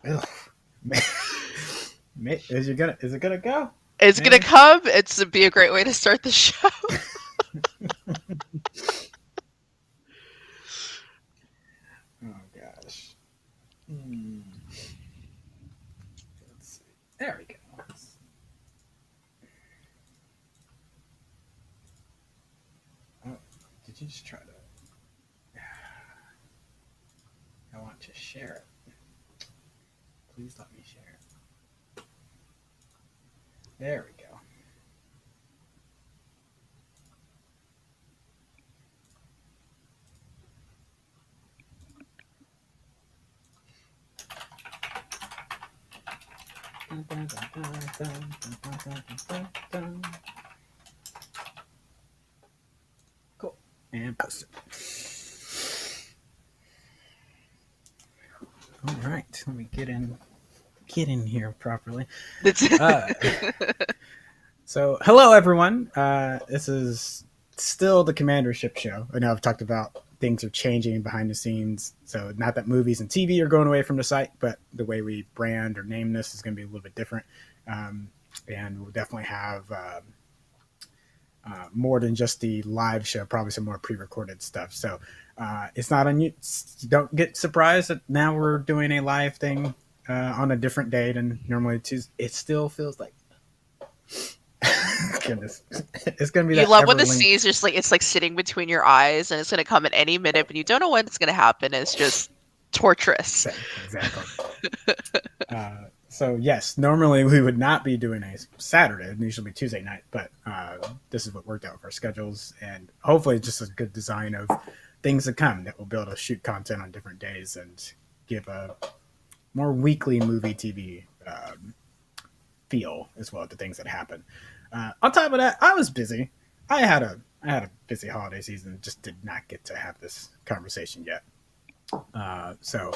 Ugh. Is it gonna go? It's gonna Maybe. come. It's be a great way to start the show. Oh gosh. Hmm. Let's see. There we go. Oh, did you just try to? I want to share it. Please let me share it. There we go. Cool. And post it. All right. Let me get in here properly. It's Uh, so hello everyone. This is still the Commander Ship show. I know I've talked about things are changing behind the scenes. So not that movies and TV are going away from the site, but the way we brand or name this is going to be a little bit different. Um, and we'll definitely have more than just the live show, probably some more pre-recorded stuff. So it's not on you. Don't get surprised that now we're doing a live thing on a different day than normally Tuesday. It still feels like goodness, it's gonna be you that love when ever the link. sneeze just like it's like sitting between your eyes and it's gonna come at any minute, but you don't know when it's gonna happen. It's just torturous. Exactly. So yes, normally we would not be doing a Saturday. It usually be Tuesday night, but this is what worked out with our schedules, and hopefully just a good design of things to come that we'll be able to shoot content on different days and give a more weekly movie TV feel as well to things that happen. On top of that, I was busy. I had a busy holiday season. Just did not get to have this conversation yet. So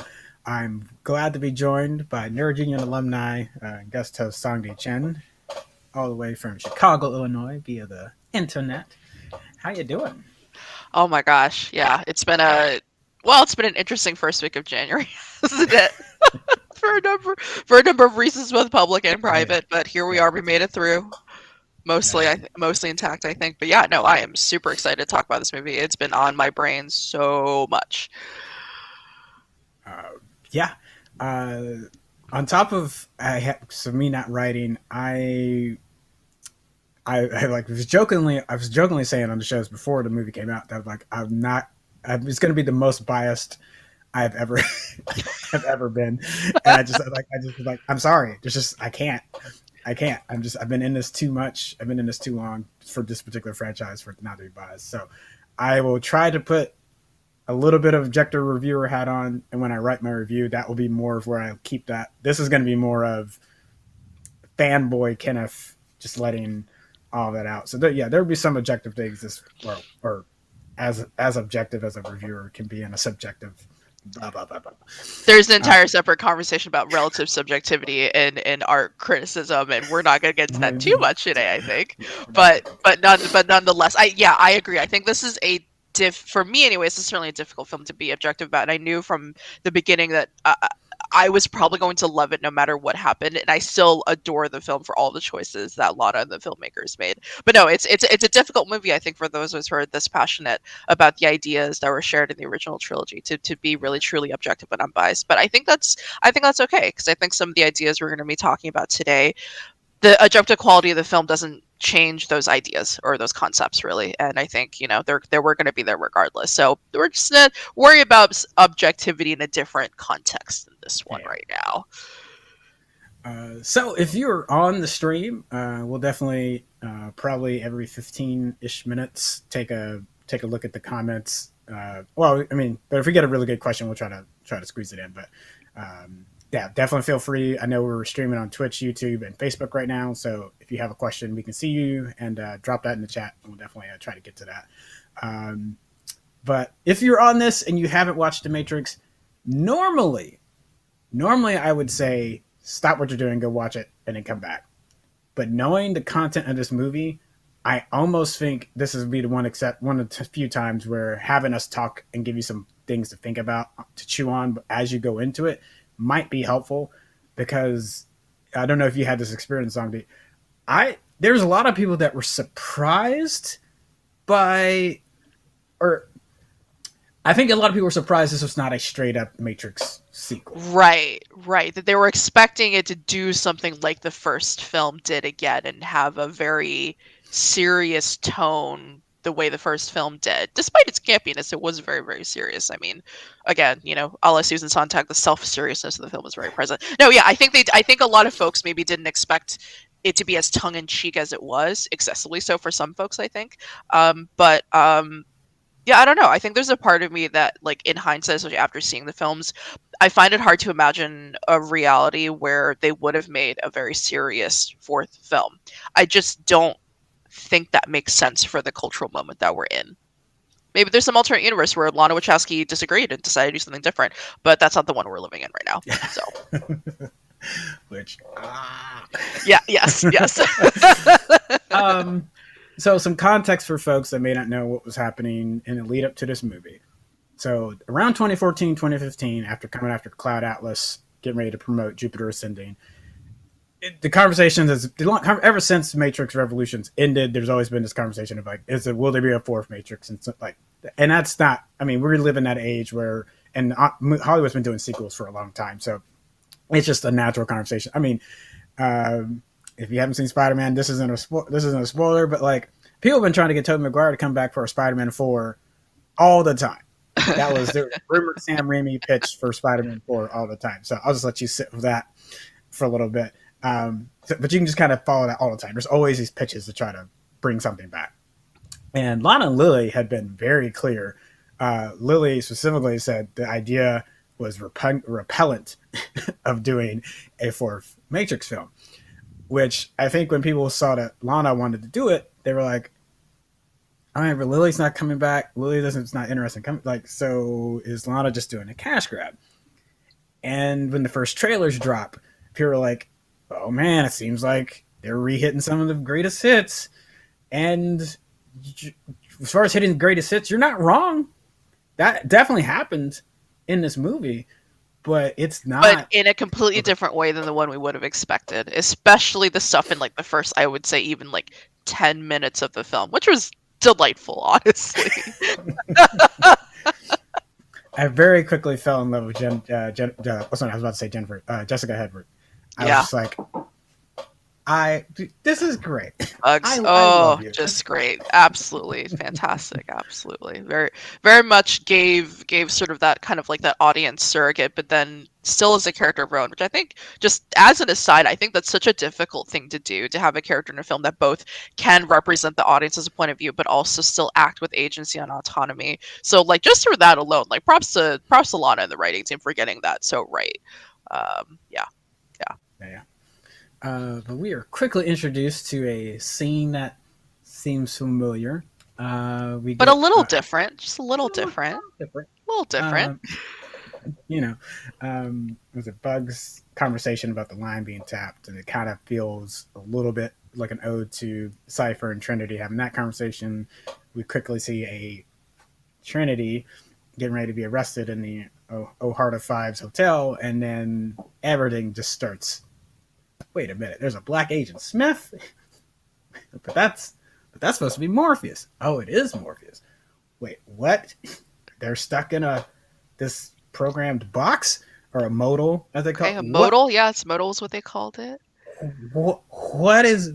I'm glad to be joined by Nerd Union alumni guest host Sangdi Chen, all the way from Chicago, Illinois, via the internet. How you doing? Oh my gosh, yeah, it's been an interesting first week of January, hasn't it? For a number of reasons, both public and Yeah, private. But here we yeah, are. We made it through. Mostly, yeah, mostly intact, I think. But yeah, no, I am super excited to talk about this movie. It's been on my brain so much. uh, yeah. Uh, on top of so me not writing, I like I was jokingly saying on the shows before the movie came out that like it's going to be the most biased I've ever I've ever been, and I just was like I'm sorry, there's just I can't. I've been in this too much. I've been in this too long for this particular franchise for it not to be biased. So I will try to put a little bit of objective reviewer hat on, and when I write my review, that will be more of where I keep that. This is going to be more of fanboy Kenneth just letting all that out. So yeah, there will be some objective things or as objective as a reviewer can be in a subjective blah blah blah blah. There's an Uh, entire separate conversation about relative subjectivity in art criticism, and we're not going to get into that too much today, I think. yeah, we're not gonna go. But nonetheless, I agree. I think this is a for me anyways. It's certainly a difficult film to be objective about. And I knew from the beginning that I was probably going to love it no matter what happened, and I still adore the film for all the choices that Lana and the filmmakers made. But no, it's a difficult movie, I think, for those of us who are this passionate about the ideas that were shared in the original trilogy to be really truly objective and unbiased. But I think that's okay because I think some of the ideas we're going to be talking about today, the objective quality of the film doesn't change those ideas or those concepts really, and I think they're we're going to be there regardless. So we're just gonna worry about objectivity in a different context than this one Yeah. right now. So if you're on the stream, we'll definitely probably every 15-ish minutes take a look at the comments. Well, I mean, but if we get a really good question, we'll try to squeeze it in. But yeah, definitely feel free. I know we're streaming on Twitch, YouTube, and Facebook right now. So if you have a question, we can see you and drop that in the chat, and we'll definitely try to get to that. Um, but if you're on this and you haven't watched The Matrix, normally normally I would say stop what you're doing, go watch it, and then come back. But knowing the content of this movie, I almost think this would be the one of the few times where having us talk and give you some things to think about to chew on as you go into it might be helpful, because I don't know if you had this experience, Sangdi. There's a lot of people that were surprised by, or I think a lot of people were surprised this was not a straight up Matrix sequel. Right, right. That they were expecting it to do something like the first film did again and have a very serious tone the way the first film did. Despite its campiness, it was very, very serious. I mean, again, a la Susan Sontag, the self-seriousness of the film was very present. No, yeah, I think a lot of folks maybe didn't expect it to be as tongue-in-cheek as it was, excessively so for some folks, I think. But yeah, I don't know. I think there's a part of me that, like, in hindsight, especially after seeing the films, I find it hard to imagine a reality where they would have made a very serious fourth film. I just don't think that makes sense for the cultural moment that we're in. Maybe there's some alternate universe where Lana Wachowski disagreed and decided to do something different, but that's not the one we're living in right now. So, Which, yeah, yes, yes. So some context for folks that may not know what was happening in the lead up to this movie. So around 2014, 2015, after Cloud Atlas, getting ready to promote Jupiter Ascending, the conversations ever since Matrix Revolutions ended. There's always been this conversation of, like, will there be a fourth Matrix, and so, like, and that's not. I mean, we're living that age where, and Hollywood's been doing sequels for a long time, so it's just a natural conversation. I mean, if you haven't seen Spider-Man, this isn't a spoiler, but, like, people have been trying to get Tobey Maguire to come back for a Spider-Man 4 all the time. That was the rumored Sam Raimi pitch for Spider-Man 4 all the time. So I'll just let you sit with that for a little bit. But you can just kind of follow that all the time. There's always these pitches to try to bring something back. And Lana and Lily had been very clear. Lily specifically said the idea was repellent of doing a fourth Matrix film, which I think when people saw that Lana wanted to do it, they were like, all right, but Lily's not coming back. It's not interested in coming. Like, so is Lana just doing a cash grab? And when the first trailers drop, people were like, oh man, it seems like they're re-hitting some of the greatest hits. And as far as hitting the greatest hits, you're not wrong. That definitely happened in this movie, but it's not. But in a completely different way than the one we would have expected, especially the stuff in, like, the first, I would say, even, like, 10 minutes of the film, which was delightful, honestly. I very quickly fell in love with I was about to say Jennifer, Jessica Hedberg. I was just like, this is great. Bugs. Oh, just great. Absolutely fantastic. Absolutely. Very, very much gave sort of that kind of, like, that audience surrogate, but then still as a character of her own, which I think, just as an aside, I think that's such a difficult thing to do, to have a character in a film that both can represent the audience as a point of view, but also still act with agency and autonomy. So, like, just for that alone, like, props to Lana and the writing team for getting that so right. Yeah. But we are quickly introduced to a scene that seems familiar. But a little different, just a little different. A little different. Was it Bug's conversation about the line being tapped, and it kind of feels a little bit like an ode to Cypher and Trinity having that conversation. We quickly see a Trinity getting ready to be arrested in the O'Hara Fives hotel, and then everything just starts. Wait a minute, there's a black agent Smith? but that's supposed to be Morpheus. Oh, it is Morpheus. Wait, what? They're stuck in this programmed box, or a modal, as they call it. A modal? Yeah, it's modal is what they called it. What is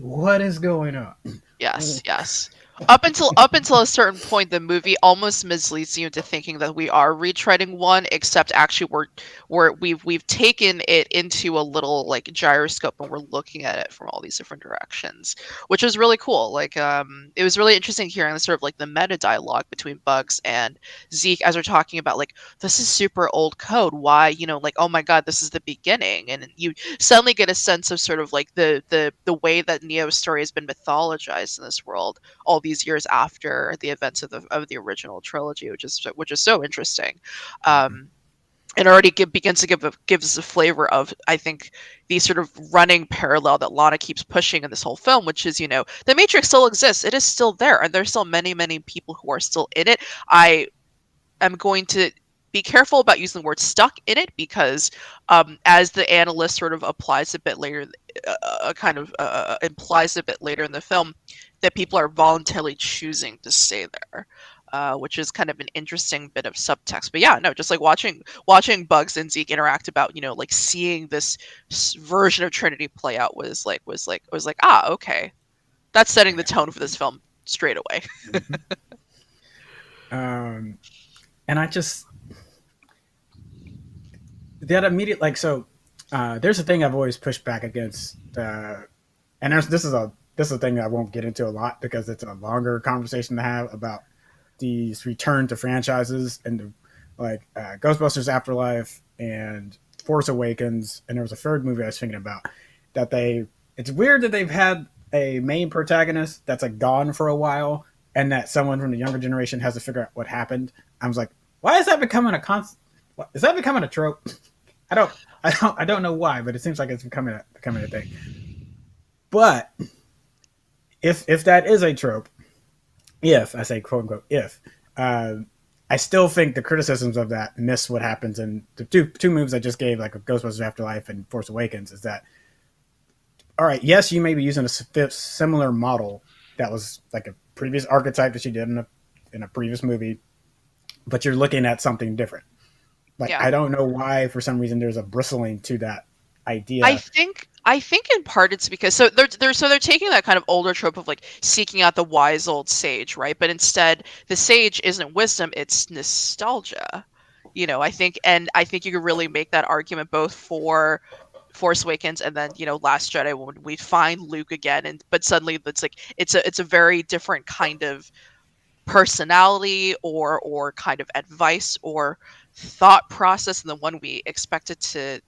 going on? Yes. Up until a certain point, the movie almost misleads you into thinking that we are retreading one, except actually we've taken it into a little, like, gyroscope, and we're looking at it from all these different directions, which is really cool. Like, it was really interesting hearing the sort of, like, the meta dialogue between Bugs and Zeke as they're talking about, like, this is super old code. Why, like, oh my god, this is the beginning, and you suddenly get a sense of sort of, like, the way that Neo's story has been mythologized in this world all these years after the events of the original trilogy, which is so interesting. And already begins to give us a flavor of, I think, the sort of running parallel that Lana keeps pushing in this whole film, which is, the Matrix still exists. It is still there, and there's still many, many people who are still in it. I am going to be careful about using the word stuck in it, because as the analyst sort of applies a bit later, kind of implies a bit later in the film, that people are voluntarily choosing to stay there. Which is kind of an interesting bit of subtext. But yeah, no, just like watching Bugs and Zeke interact about, like seeing this version of Trinity play out was like, okay, that's setting the tone for this film straight away. Mm-hmm. And I just that immediate like so. There's a thing I've always pushed back against, and this is a thing I won't get into a lot because it's a longer conversation to have about these return to franchises and like Ghostbusters Afterlife and Force Awakens, and there was a third movie I was thinking about that it's weird that they've had a main protagonist that's like gone for a while, and that someone from the younger generation has to figure out what happened. I was like, why is that becoming is that becoming a trope? I don't know why, but it seems like it's becoming a thing. But if that is a trope, if I say quote unquote I still think the criticisms of that miss what happens in the two movies I just gave, like Ghostbusters Afterlife and Force Awakens. Is that all right? Yes, you may be using a similar model that was like a previous archetype that you did in a previous movie, but you're looking at something different. Like, Yeah. I don't know why, for some reason, there's a bristling to that idea. I think in part it's because they're taking that kind of older trope of like seeking out the wise old sage, right? But instead, the sage isn't wisdom; it's nostalgia. I think you could really make that argument both for Force Awakens and then Last Jedi, when we find Luke again, and but suddenly it's a very different kind of personality or kind of advice or thought process than the one we expected to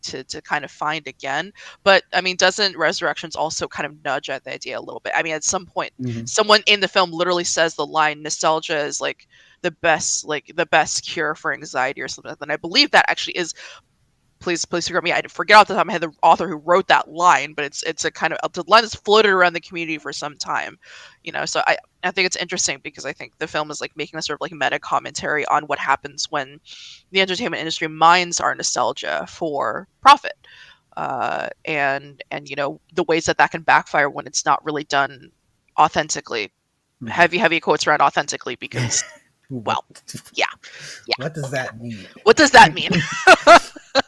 kind of find again. But I mean, doesn't Resurrections also kind of nudge at the idea a little bit? I mean, at some point, Mm-hmm. someone in the film literally says the line, "Nostalgia is like the best cure for anxiety," or something. And I believe that actually is. Please forgive me. I forget off the top of my head the author who wrote that line, but it's a kind of the line that's floated around the community for some time. So I think it's interesting because I think the film is like making a sort of like meta commentary on what happens when the entertainment industry mines our nostalgia for profit, and the ways that can backfire when it's not really done authentically. Mm-hmm. Heavy quotes around authentically because well, yeah. What does that mean? What does that mean?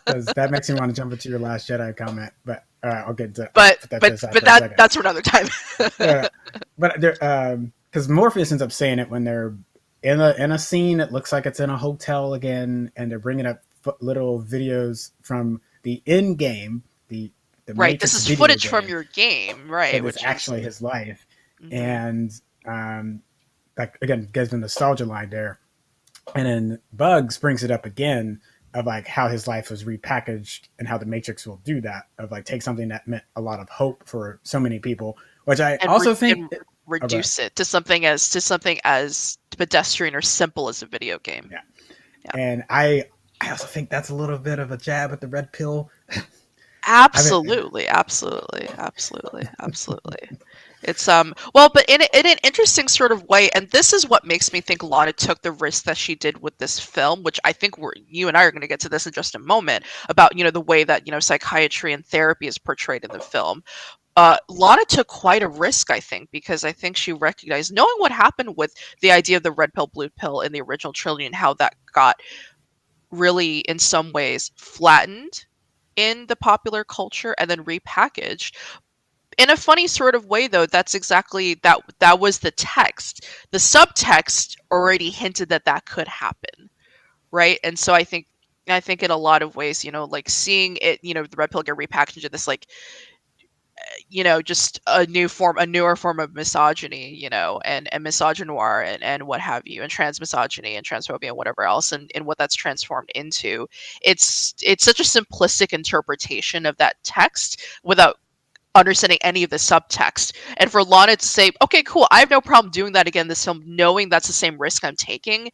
Because that makes me want to jump into your Last Jedi comment, but I'll get into that's for another time. Yeah, but because Morpheus ends up saying it when they're in a scene. It looks like it's in a hotel again, and they're bringing up little videos from the in game, the right. Matrix This is video footage game, from your game, right? which is actually his life, Mhm. and like again gives the nostalgia line there, and then Bugs brings it up again of like how his life was repackaged and how the Matrix will do that, of like take something that meant a lot of hope for so many people, which I also think reduce it to something as pedestrian or simple as a video game. Yeah. Yeah. And I also think that's a little bit of a jab at the red pill. Absolutely. It's well, but in an interesting sort of way, and this is what makes me think Lana took the risk that she did with this film, which I think you and I are going to get to this in just a moment about the way that psychiatry and therapy is portrayed in the film. Lana took quite a risk, I think, because I think she recognized, knowing what happened with the idea of the red pill, blue pill in the original trilogy and how that got really, in some ways, flattened in the popular culture and then repackaged in a funny sort of way. Though that's exactly that was the text. The subtext already hinted that could happen, right? And so I think in a lot of ways, like seeing it, the red pill get repackaged into this like just a newer form of misogyny, and misogynoir and what have you, and trans misogyny and transphobia and whatever else, and what that's transformed into. It's such a simplistic interpretation of that text without understanding any of the subtext. And for Lana to say, okay, cool, I have no problem doing that again this film, knowing that's the same risk I'm taking,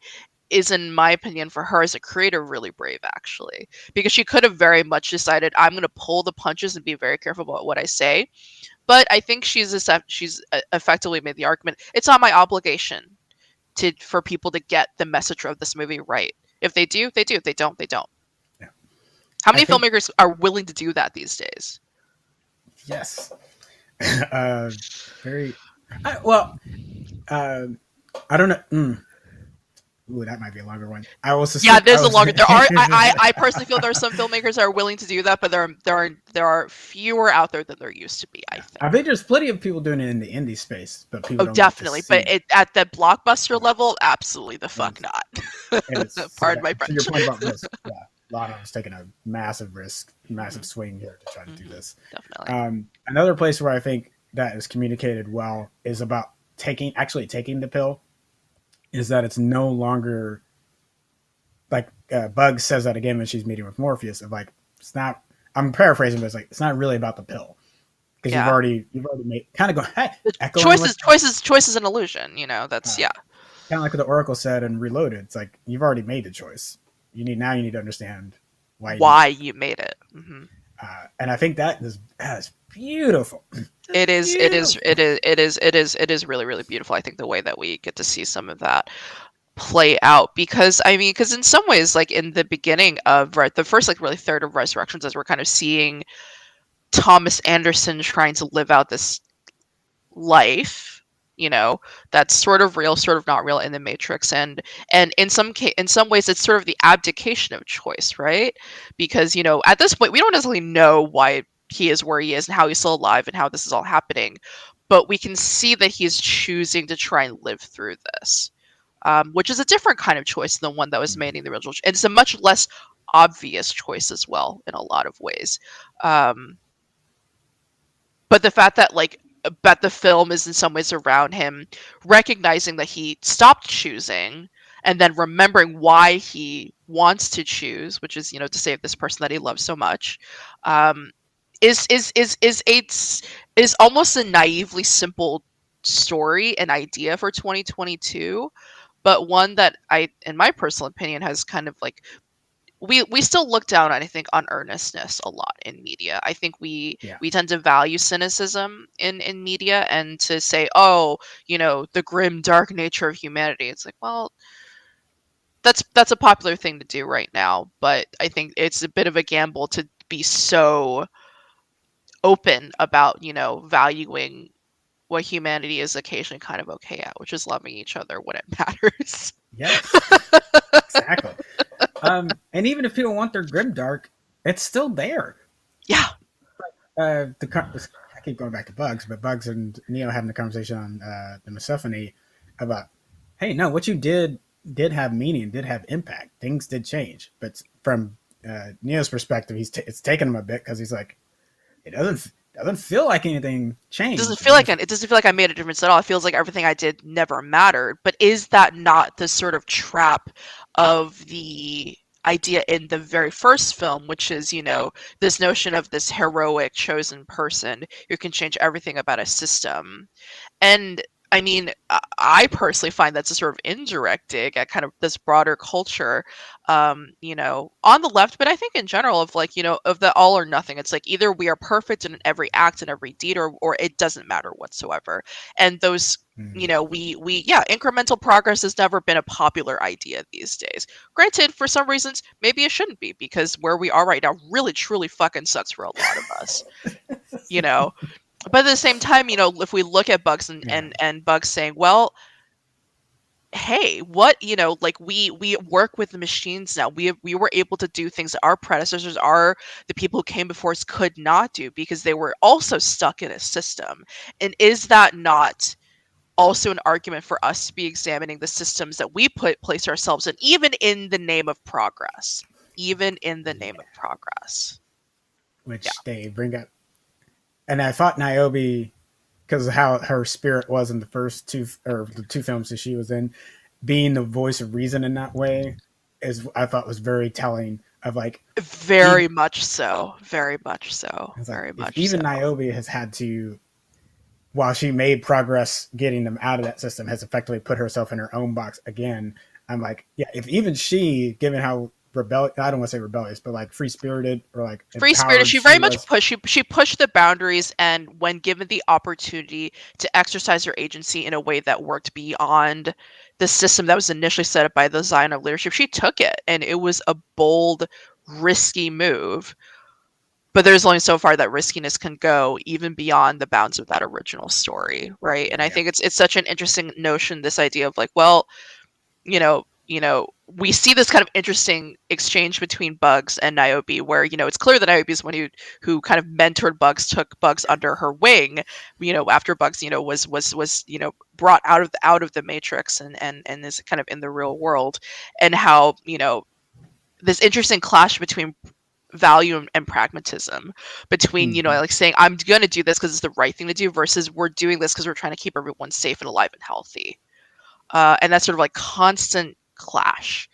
is, in my opinion, for her as a creator, really brave, actually, because she could have very much decided, I'm going to pull the punches and be very careful about what I say. But I think she's effectively made the argument, it's not my obligation for people to get the message of this movie right. If they do, they do. If they don't, they don't. Yeah. How I many think filmmakers are willing to do that these days? yes. uh, very well. Uh, I don't know. Ooh, that might be a longer one. I will Yeah, suspect. there's a longer. There are. I personally feel there are some filmmakers that are willing to do that, but there are fewer out there than there used to be. I Yeah. I think. think there's plenty of people doing it in the indie space, but people Oh, don't get to definitely. But see. at the blockbuster level, absolutely the And fuck it's, not. and it's so Pardon that my to your French. point about risk. Yeah, Lana was taking a massive risk, massive Hmm. swing here to try to do Hmm. this. Definitely. Another place where I think that is communicated well is about taking the pill. Is that it's no longer like Bugs says that again when she's meeting with Morpheus of like it's not. I'm paraphrasing, but it's like it's not really about the pill because Yeah. you've already made kind of go hey The echoing what choice is an illusion. That's kind yeah. of like what the Oracle said and Reloaded. It's like you've already made the choice. You need to understand why you made Why it. you made it. Hmm. And I think that's beautiful. That's It is. It is. beautiful. It is. It is. It is. It is really, really beautiful. I think the way that we get to see some of that play out, because I mean, because in some ways, like in the beginning of the first like really third of Resurrections, as we're kind of seeing Thomas Anderson trying to live out this life, that's sort of real, sort of not real in the Matrix, and in some ways it's sort of the abdication of choice, right? Because at this point we don't necessarily know why he is where he is and how he's still alive and how this is all happening, but we can see that he's choosing to try and live through this, which is a different kind of choice than the one that was made in the original. And it's a much less obvious choice as well in a lot of ways. Um, but the fact that the film is in some ways around him recognizing that he stopped choosing and then remembering why he wants to choose, which is to save this person that he loves so much, um, is almost a naively simple story and idea for 2022, but one that in my personal opinion, has kind of like we still look down, I think, on earnestness a lot in media. I think Yeah. we tend to value cynicism in media, and to say, oh, the grim dark nature of humanity. It's like, well, that's a popular thing to do right now, but I think it's a bit of a gamble to be so open about valuing what humanity is occasionally kind of okay at, which is loving each other when it matters. Yes. Exactly. And even if people want their grimdark, it's still there. Yeah. I keep going back to Bugs, but Bugs and Neo having the conversation on the Persephone about, hey, no, what you did have meaning, did have impact. Things did change, but from Neo's perspective, it's taken him a bit because he's like, it doesn't feel like anything changed. It doesn't feel like I made a difference at all. It feels like everything I did never mattered. But is that not the sort of trap of the idea in the very first film, which is, this notion of this heroic chosen person who can change everything about a system? And I mean, I personally find that's a sort of indirect dig at kind of this broader culture, on the left, but I think in general of like, of the all or nothing. It's like either we are perfect in every act and every deed, or it doesn't matter whatsoever. And those, yeah, incremental progress has never been a popular idea these days. Granted, for some reasons, maybe it shouldn't be, because where we are right now really, truly fucking sucks for a lot of us, you know but at the same time, if we look at Bugs Yeah. and Bugs saying, well, hey, what, like we work with the machines now. We were able to do things that our predecessors, the people who came before us, could not do, because they were also stuck in a system. And is that not also an argument for us to be examining the systems that we place ourselves in, even in the name of progress? Even in the name Yeah. of progress. Yeah. Which they bring up, and I thought Niobe, because of how her spirit was in the first two or the two films that she was in, being the voice of reason in that way is I thought was very telling of like Very much so. Very much so. it's like Very if much so. even Niobe has had to, while she made progress getting them out of that system, has effectively put herself in her own box again. I'm like, yeah, if even she, given how I don't want to say rebellious, but like free spirited or like Free spirited, empowered she she very much was. she pushed the boundaries, and when given the opportunity to exercise her agency in a way that worked beyond the system that was initially set up by the Zionist leadership, she took it, and it was a bold, risky move. But there's only so far that riskiness can go, even beyond the bounds of that original story, right? And I Yeah. think it's such an interesting notion, this idea of like, well, we see this kind of interesting exchange between Bugs and Niobe, where it's clear that Niobe is one who kind of mentored Bugs, took Bugs under her wing, after Bugs was brought out of the Matrix and is kind of in the real world, and how this interesting clash between value and pragmatism, between Mm-hmm. like saying I'm going to do this because it's the right thing to do versus we're doing this because we're trying to keep everyone safe and alive and healthy. And that sort of like constant clash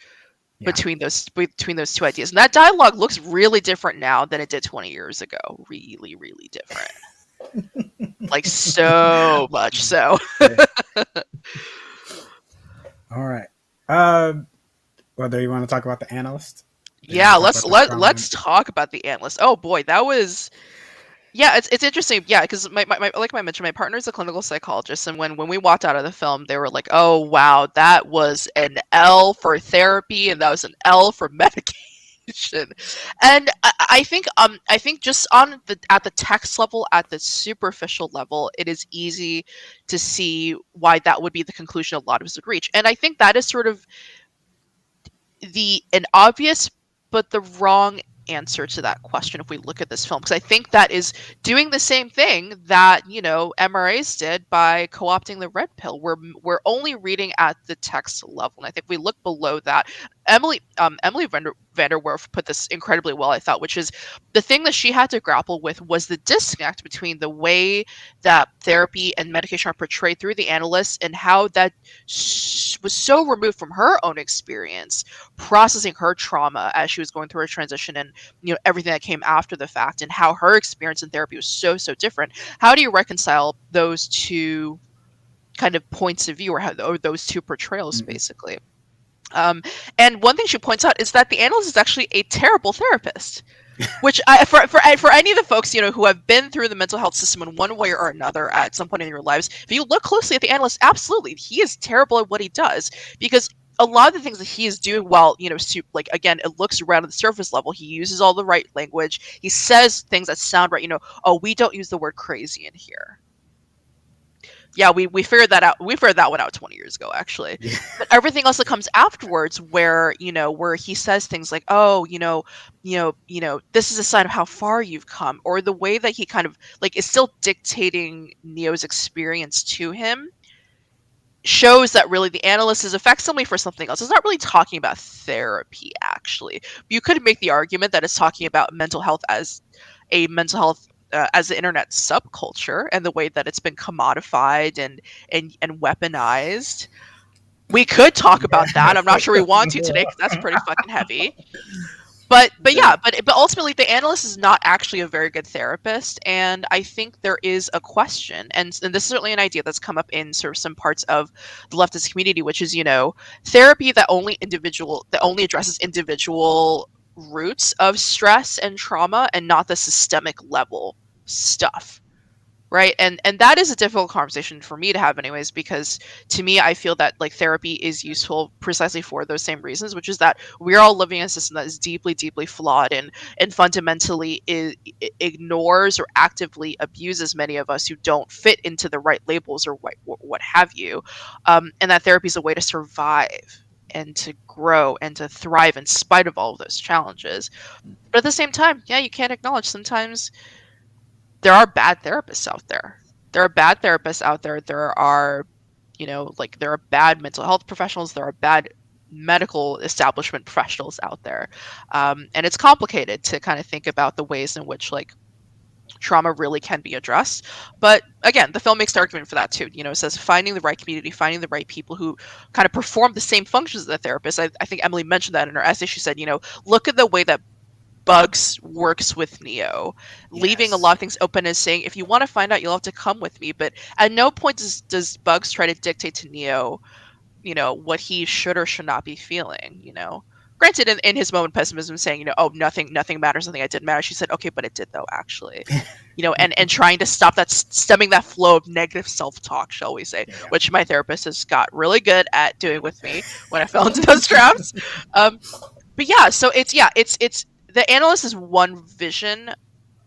Yeah. between those two ideas, and that dialogue looks really different now than it did 20 years ago. Really, really different. Like so much so. Yeah. All right. Whether you want to talk about the analyst? Do you want Yeah, to talk let's about the trauma let's talk about the Analyst. Oh boy, that was yeah, it's interesting. Yeah, because my like I mentioned, my partner's a clinical psychologist, and when we walked out of the film, they were like, "Oh wow, that was an L for therapy, and that was an L for medication." And I think just on the at the text level, at the superficial level, it is easy to see why that would be the conclusion a lot of us would reach. And I think that is sort of an obvious but the wrong answer to that question if we look at this film, because I think that is doing the same thing that MRAs did by co-opting the red pill. We're only reading at the text level, and I think we look below that. Emily Vanderwerf put this incredibly well, I thought, which is the thing that she had to grapple with was the disconnect between the way that therapy and medication are portrayed through the analysts and how that was so removed from her own experience processing her trauma as she was going through her transition, and everything that came after the fact, and how her experience in therapy was so different. How do you reconcile those two kind of points of view, or those two portrayals, Mm-hmm. basically? And one thing she points out is that the analyst is actually a terrible therapist. Which for any of the folks who have been through the mental health system in one way or another at some point in your lives, if you look closely at the analyst, absolutely he is terrible at what he does, because a lot of the things that he is doing, well, like again, it looks around at the surface level. He uses all the right language. He says things that sound right. Oh, we don't use the word crazy in here. Yeah, we figured that out. We figured that one out 20 years ago, actually. Yeah. But everything else that comes afterwards, where where he says things like, "Oh, this is a sign of how far you've come," or the way that he kind of like is still dictating Neo's experience to him, shows that really the analyst is a facsimile for something else. It's not really talking about therapy, actually. You could make the argument that it's talking about mental health as a mental health as the internet subculture, and the way that it's been commodified and weaponized. We could talk about that. I'm not sure we want to today because that's pretty fucking heavy. But Yeah. yeah, but ultimately the analyst is not actually a very good therapist, and I think there is a question, and this is certainly an idea that's come up in sort of some parts of the leftist community, which is therapy that only addresses individual roots of stress and trauma, and not the systemic level stuff. Right. And that is a difficult conversation for me to have anyways, because to me, I feel that like therapy is useful precisely for those same reasons, which is that we're all living in a system that is deeply, deeply flawed, and fundamentally ignores or actively abuses many of us who don't fit into the right labels or what have you. And that therapy is a way to survive and to grow and to thrive in spite of all of those challenges. But at the same time, yeah, you can't acknowledge sometimes there are bad therapists out there. There are bad therapists out there. There are, like there are bad mental health professionals. There are bad medical establishment professionals out there. And it's complicated to kind of think about the ways in which like trauma really can be addressed. But again, the film makes the argument for that too. It says finding the right community, finding the right people who kind of perform the same functions as the therapist. I think Emily mentioned that in her essay. She said, look at the way that Bugs works with Neo, leaving a lot Yes. of things open and saying, if you want to find out, you'll have to come with me. But at no point does Bugs try to dictate to Neo, what he should or should not be feeling. granted, in his moment of pessimism, saying, oh, nothing matters, nothing I did matter. She said, okay, but it did though, actually. And trying to stop that, stemming that flow of negative self-talk, shall we say, Yeah. which my therapist has got really good at doing with me when I fell into those traps. But yeah, so it's the analyst is one vision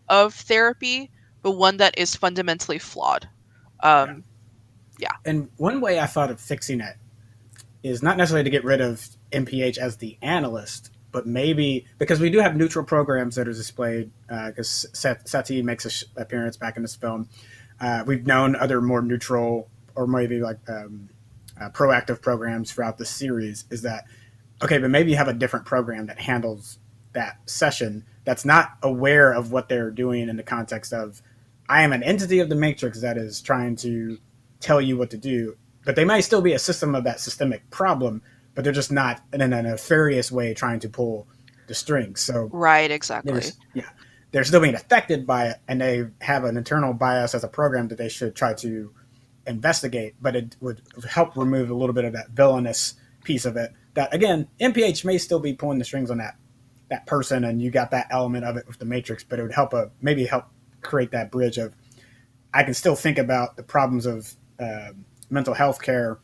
of therapy, but one that is fundamentally flawed. Yeah. Yeah. And one way I thought of fixing it is not necessarily to get rid of MPH as the analyst, but maybe because we do have neutral programs that are displayed, because Sati makes an appearance back in this film. We've known other more neutral or maybe like proactive programs throughout the series. Is that okay? But maybe you have a different program that handles that session that's not aware of what they're doing in the context of I am an entity of the matrix that is trying to tell you what to do, but they might still be a system of that systemic problem, but they're just not in a nefarious way trying to pull the strings. So Right, exactly. they're still being affected by it, and they have an internal bias as a program that they should try to investigate, but it would help remove a little bit of that villainous piece of it. That again, MPH may still be pulling the strings on that person, and you got that element of it with the Matrix, but it would help maybe help create that bridge of I can still think about the problems of mental health care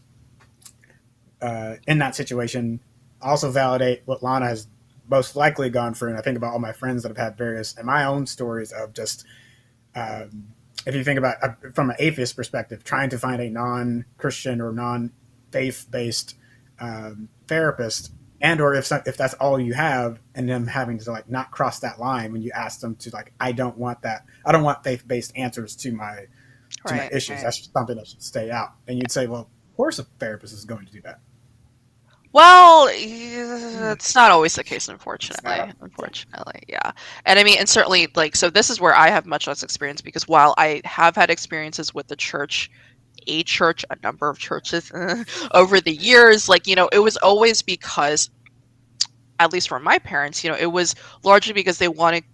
in that situation. Also validate what Lana has most likely gone through, and I think about all my friends that have had various and my own stories of just if you think about from an atheist perspective, trying to find a non-Christian or non-faith based therapist, and or if that's all you have, and them having to like not cross that line when you ask them to like I don't want faith based answers to my issues. Right. That's something that should stay out. And you'd say, well, of course a therapist is going to do that. Well, it's not always the case, unfortunately. Yeah. And I mean, and certainly, like, so this is where I have much less experience because while I have had experiences with the church, a number of churches over the years, like, it was always because, at least for my parents, it was largely because they wanted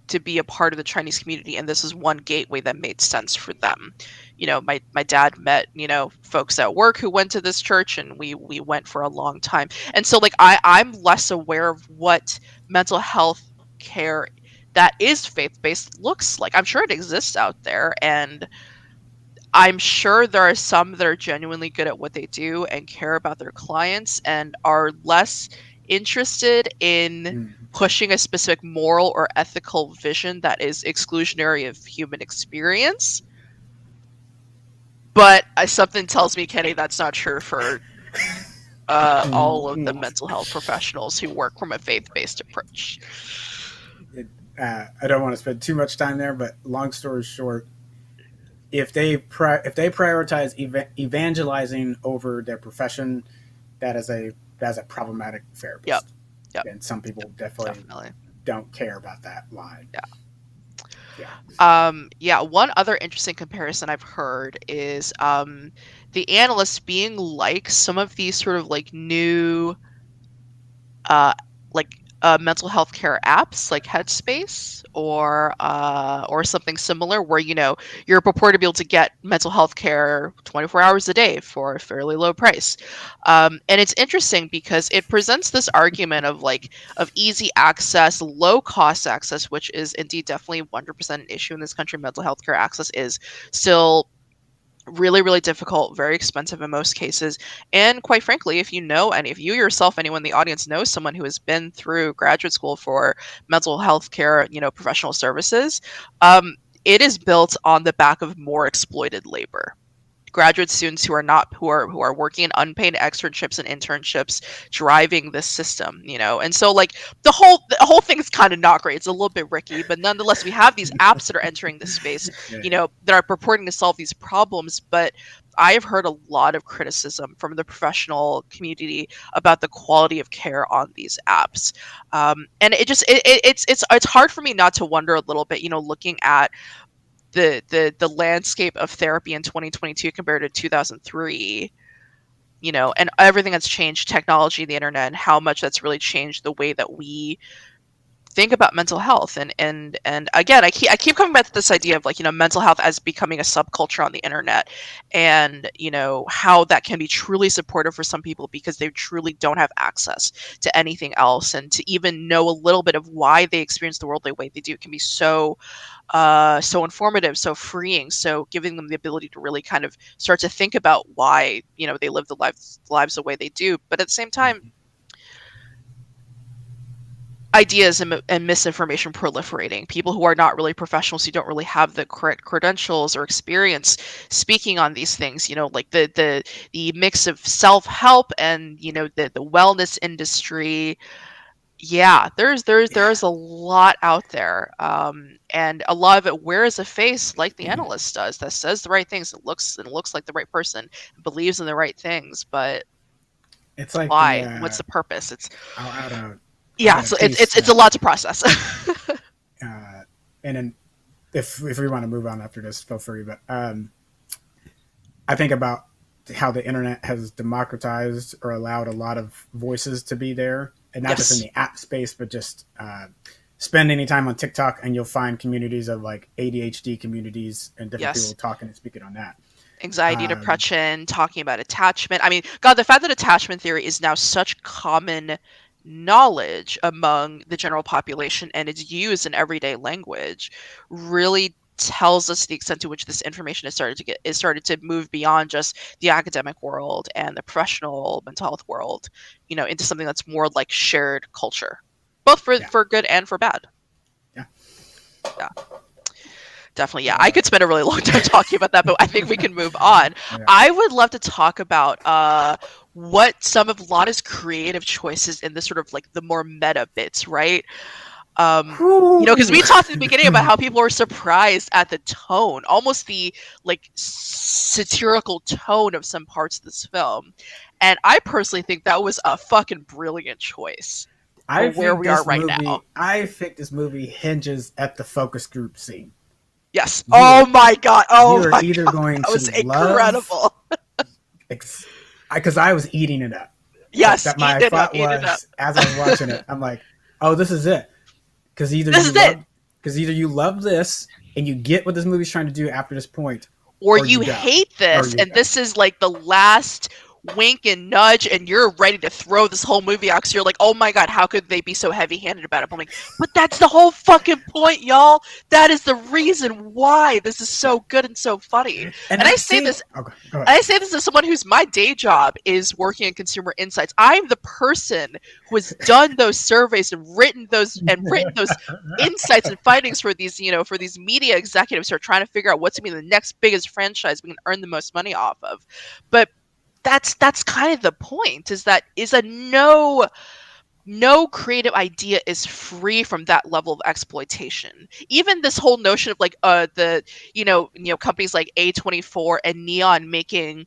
to be a part of the Chinese community, and this is one gateway that made sense for them. My dad met, folks at work who went to this church, and we went for a long time. And so like I'm less aware of what mental health care that is faith-based looks like. I'm sure it exists out there, and I'm sure there are some that are genuinely good at what they do and care about their clients and are less interested in pushing a specific moral or ethical vision that is exclusionary of human experience. But something tells me, Kenny, that's not true for all of the mental health professionals who work from a faith-based approach. I don't want to spend too much time there, but long story short, if they prioritize evangelizing over their profession, that is a problematic therapist. Yep. And some people definitely don't care about that line. Yeah. One other interesting comparison I've heard is the analyst being like some of these sort of like new mental health care apps like Headspace or something similar where you're purported to be able to get mental health care 24 hours a day for a fairly low price. And it's interesting because it presents this argument of easy access, low cost access, which is indeed definitely 100% an issue in this country. Mental health care access is still really, really difficult, very expensive in most cases. And quite frankly, if you yourself, anyone in the audience knows someone who has been through graduate school for mental health care, professional services, it is built on the back of more exploited labor. Graduate students who are working in unpaid externships and internships driving this system, and so like the whole thing is kind of not great. It's a little bit ricky, but nonetheless we have these apps that are entering this space, that are purporting to solve these problems. But I have heard a lot of criticism from the professional community about the quality of care on these apps, and it's hard for me not to wonder a little bit, looking at the landscape of therapy in 2022 compared to 2003, and everything that's changed, technology, the internet, and how much that's really changed the way that we think about mental health. And again, I keep coming back to this idea of like, mental health as becoming a subculture on the internet, and how that can be truly supportive for some people because they truly don't have access to anything else, and to even know a little bit of why they experience the world the way they do can be so informative, so freeing, so giving them the ability to really kind of start to think about why they live the lives the way they do. But at the same time, ideas and misinformation proliferating. People who are not really professionals, who don't really have the correct credentials or experience speaking on these things. Like the mix of self help and the wellness industry. Yeah, there's a lot out there, and a lot of it wears a face like the analyst does, that says the right things, it looks like the right person, believes in the right things, but It's like why? What's the purpose? It's I'll add a yeah, so it's a lot to process. uh, and then if we want to move on after this, feel free. But I think about how the internet has democratized or allowed a lot of voices to be there, and not just in the app space, but just spend any time on TikTok and you'll find communities of like ADHD communities and different people talking and speaking on that. Anxiety, depression, talking about attachment. I mean, God, the fact that attachment theory is now such common knowledge among the general population and it's used in everyday language really tells us the extent to which this information is started to move beyond just the academic world and the professional mental health world, into something that's more like shared culture, both for good and for bad. Yeah. Definitely, yeah. I could spend a really long time talking about that, but I think we can move on. Yeah. I would love to talk about what some of Lana's creative choices in this sort of like the more meta bits, right? Because we talked at the beginning about how people were surprised at the tone, almost the like satirical tone of some parts of this film, and I personally think that was a fucking brilliant choice. Where we are right now, I think this movie hinges at the focus group scene. Yes. My God. You're either going to was incredible. Because I was eating it up. Yes. That my thought was as I was watching it, I'm like, oh, this is it. Because either you love this and you get what this movie's trying to do after this point, or you hate this, and this is like the last wink and nudge, and you're ready to throw this whole movie out because you're like, oh my God, how could they be so heavy-handed about it? I'm like, but that's the whole fucking point, y'all. That is the reason why this is so good and so funny. And I say this as someone whose my day job is working in consumer insights. I'm the person who has done those surveys and written those insights and findings for these, for these media executives who are trying to figure out what's going to be the next biggest franchise we can earn the most money off of. But that's kind of the point, is that no creative idea is free from that level of exploitation. Even this whole notion of like the companies like A24 and Neon making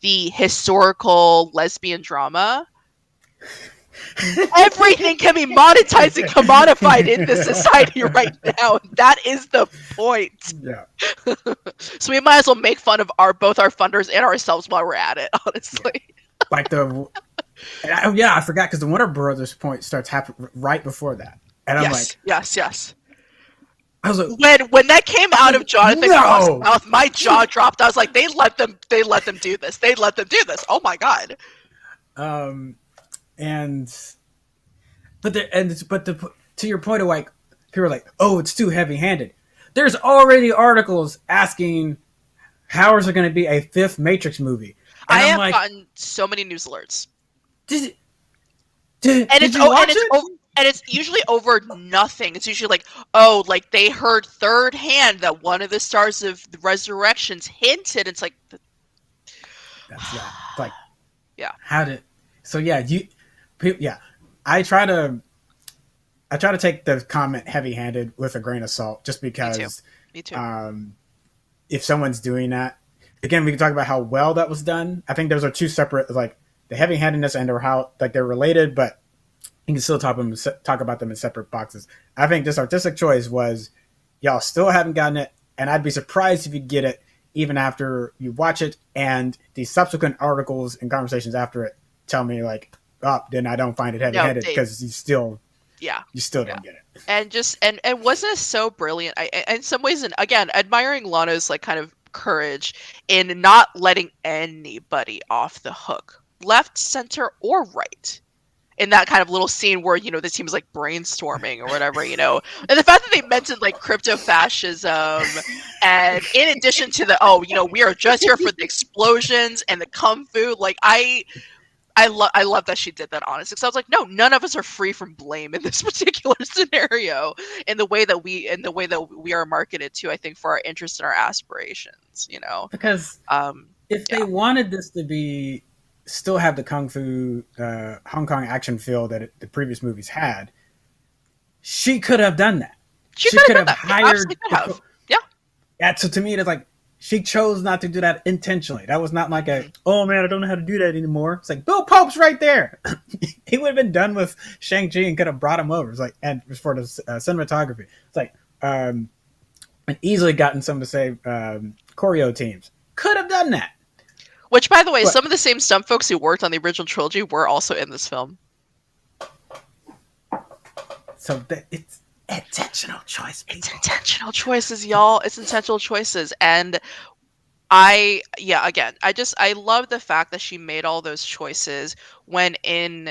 the historical lesbian drama. Everything can be monetized and commodified in this society right now. That is the point. Yeah. So we might as well make fun of both our funders and ourselves while we're at it, honestly. Yeah. Like I forgot, because the Warner Brothers point starts happening right before that. And I'm like... Yes. I was like... When that came out of Jonathan Groff's mouth, my jaw dropped. I was like, they let them do this. They let them do this. Oh my God. To your point of like, people are like, oh, it's too heavy-handed. There's already articles asking how is there going to be a fifth Matrix movie. And I have gotten so many news alerts. Did you watch it? And it's usually over nothing. It's usually like, oh, like they heard third hand that one of the stars of the Resurrections hinted. It's like, like, yeah. I try to take the comment heavy-handed with a grain of salt, just because Me too. If someone's doing that, again, we can talk about how well that was done. I think those are two separate, like the heavy-handedness and or how like they're related, but you can still talk about them in separate boxes. I think this artistic choice was, y'all still haven't gotten it, and I'd be surprised if you get it even after you watch it, and the subsequent articles and conversations after it tell me like, oh, then I don't find it heavy-handed, because you still didn't get it. and just and wasn't it so brilliant? In some ways, and again, admiring Lana's like kind of courage in not letting anybody off the hook, left, center, or right. In that kind of little scene where the team is like brainstorming or whatever, and the fact that they mentioned like crypto fascism, and in addition to the we are just here for the explosions and the kung fu, like I love that she did that, honestly. So I was like, no, none of us are free from blame in this particular scenario, in the way that we are marketed to, I think, for our interests and our aspirations. Because if Yeah, they wanted this to be still have the kung fu Hong Kong action feel that the previous movies had, she could have done that. she She could could have have done that. She absolutely hired could have. Yeah. yeah. So to me, it's like she chose not to do that intentionally. That was not like a Mhm. oh man, I don't know how to do that anymore. It's like Bill Pope's right there. He would have been done with Shang-Chi and could have brought him over. It's like and for the cinematography, it's like and easily gotten some to say choreo teams could have done that. Which, by the way, But some of the same stunt folks who worked on the original trilogy were also in this film. so that it's intentional choice, It's people. intentional choices, y'all. It's intentional choices. And again, I love the fact that she made all those choices when in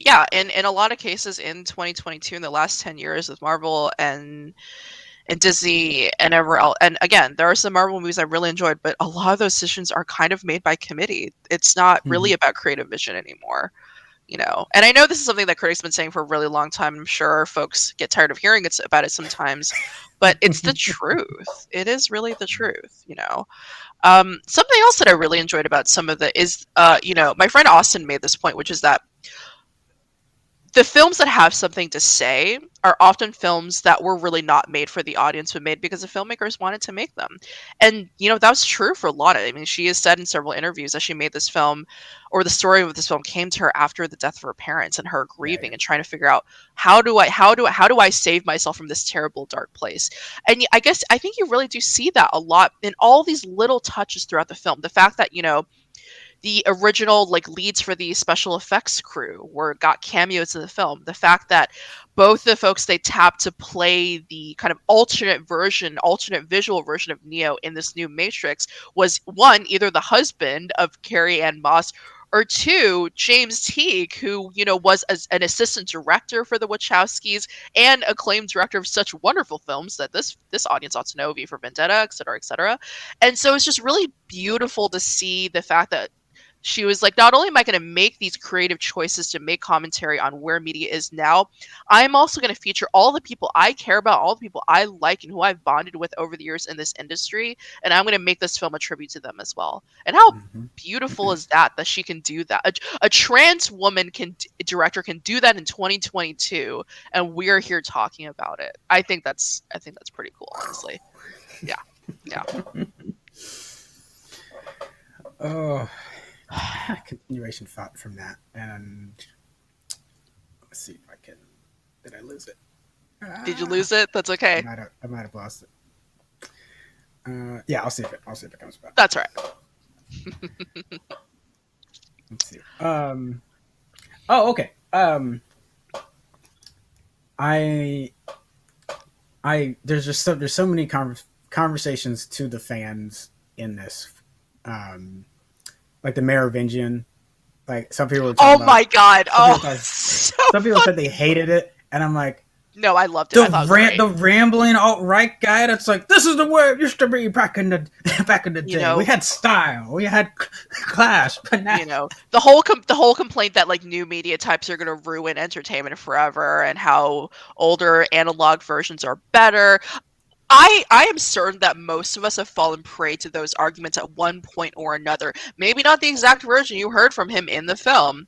a lot of cases in 2022, in the last 10 years with Marvel and Disney and everywhere else. And again, there are some Marvel movies I really enjoyed, but a lot of those decisions are kind of made by committee. It's not really Mm-hmm. about creative vision anymore. And I know this is something that critics have been saying for a really long time. I'm sure folks get tired of hearing about it sometimes, but it's the truth. It is really the truth. Something else that I really enjoyed about some of the is, my friend Austin made this point, which is that the films that have something to say are often films that were really not made for the audience, but made because the filmmakers wanted to make them. And that was true for Lana. I mean, she has said in several interviews that she made this film, or the story of this film came to her after the death of her parents and her Yeah, grieving and trying to figure out how do I save myself from this terrible dark place. And I think you really do see that a lot in all these little touches throughout the film. The fact that the original like leads for the special effects crew were got cameos in the film. The fact that both the folks they tapped to play the kind of alternate visual version of Neo in this new Matrix was one, either the husband of Carrie Ann Moss, or two, James Teague, who was an assistant director for the Wachowskis and acclaimed director of such wonderful films that this audience ought to know, V for Vendetta, et cetera, et cetera. And so it's just really beautiful to see the fact that she was like, not only am I going to make these creative choices to make commentary on where media is now, I'm also going to feature all the people I care about, all the people I like, and who I've bonded with over the years in this industry, and I'm going to make this film a tribute to them as well. And how mm-hmm. beautiful is that she can do that? A trans woman director can do that in 2022, and we're here talking about it. I think that's pretty cool, honestly. Yeah, yeah. Oh, I had a continuation thought from that, and let's see if I can. Did I lose it? Did you Ah, lose it? That's okay. I might have lost it. Yeah, I'll see if it comes back. That's right. Let's see. Oh, okay. I there's so many conversations to the fans in this, um, like the Merovingian. Like some people were talking Oh about. my god. Some people Oh, thought, so some people said they hated it, and I'm like, no, I loved it. I thought it was great. the rambling alt right guy that's like, this is the way it used to be back in the back in the You day. We know, had style, we had class, but now the whole complaint that like new media types are going to ruin entertainment forever, and how older analog versions are better. I am certain that most of us have fallen prey to those arguments at one point or another. Maybe not the exact version you heard from him in the film,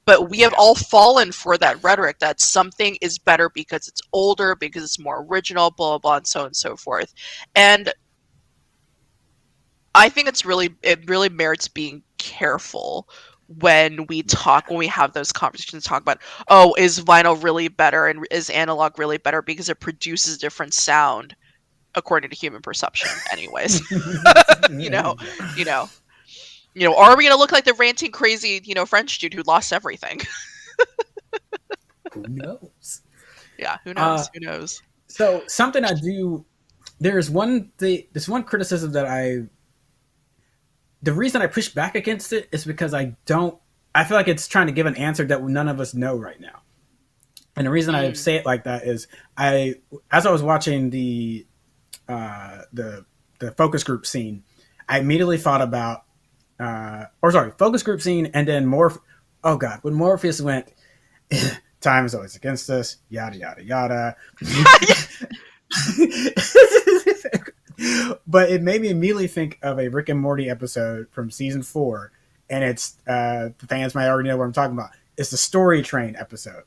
but we have yeah. all fallen for that rhetoric that something is better because it's older, because it's more original, blah blah blah, and so on and so forth. And I think it really merits being careful when we have those conversations, talk about, oh, is vinyl really better and is analog really better because it produces different sound according to human perception anyways. you know you know or are we going to look like the ranting crazy French dude who lost everything? Who knows? Yeah, who Uh, knows? Who knows? so something I do. There's one this one criticism that the reason I push back against it is because I feel like it's trying to give an answer that none of us know right now. And the reason I Mm. say it like that is as I was watching uh, the the focus group scene, I immediately thought about focus group scene, and then Oh God, when Morpheus went, time is always against us, yada yada yada. But it made me immediately think of a Rick and Morty episode from season 4, and it's the fans might already know what I'm talking about. It's the Story Train episode,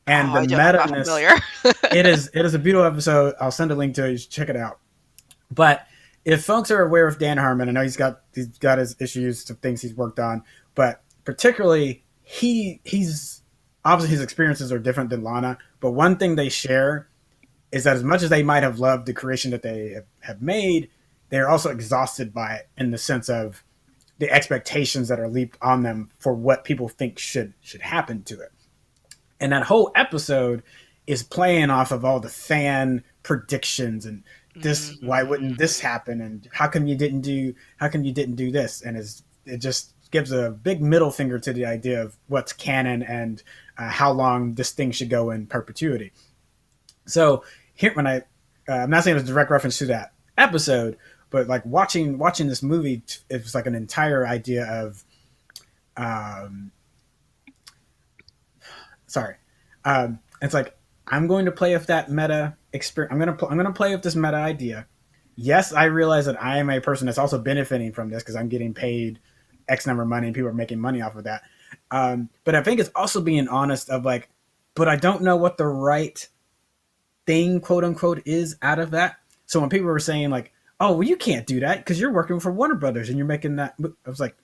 and Oh, the I'm meta not ness. familiar. It is a beautiful episode. I'll send a link to it. You should check it out. But if folks are aware of Dan Harmon, I know he's got his issues, some things he's worked on, but particularly he's obviously his experiences are different than Lana. But one thing they share is that as much as they might have loved the creation that they have made, they're also exhausted by it in the sense of the expectations that are leaped on them for what people think should happen to it. And that whole episode is playing off of all the fan predictions and this why wouldn't Mm. this happen and how come you didn't do this, and it just gives a big middle finger to the idea of what's canon and how long this thing should go in perpetuity. So here, when I'm not saying it's a direct reference to that episode, but like watching this movie, it was like an entire idea of, um, sorry, it's like I'm going to play with that meta experience. I'm going to play with this meta idea. Yes, I realize that I am a person that's also benefiting from this because I'm getting paid X number of money and people are making money off of that. But I think it's also being honest of like, but I don't know what the right thing, quote unquote, is out of that. So when people were saying like, "Oh, well, you can't do that because you're working for Warner Brothers and you're making that," I was like,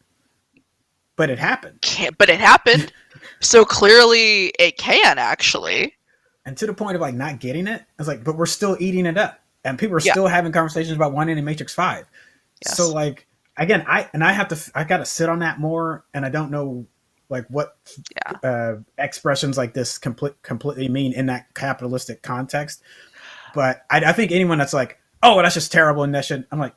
"But it happened." Can't, but it happened. So clearly it can actually. And to the point of like not getting it, I was like, "But we're still eating it up," and people are Yeah. still having conversations about wanting a Matrix 5. So Yes. like again, I got to sit on that more, and I don't know like what Yeah. expressions like this completely mean in that capitalistic context. But I think anyone that's like, "Oh, that's just terrible," and that should, I'm like,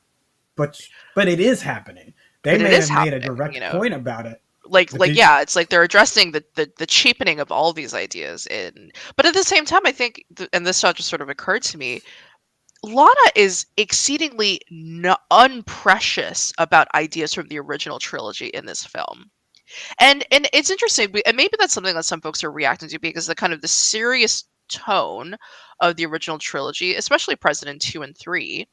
but it is happening. They But it may is have made a happening, you direct know. point about it, Like but did yeah, it's like they're addressing the cheapening of all these ideas in, but at the same time I think and this thought just sort of occurred to me, Lana is exceedingly unprecious about ideas from the original trilogy in this film. And it's interesting, and maybe that's something that some folks are reacting to because the kind of the serious tone of the original trilogy, especially President 2 and 3,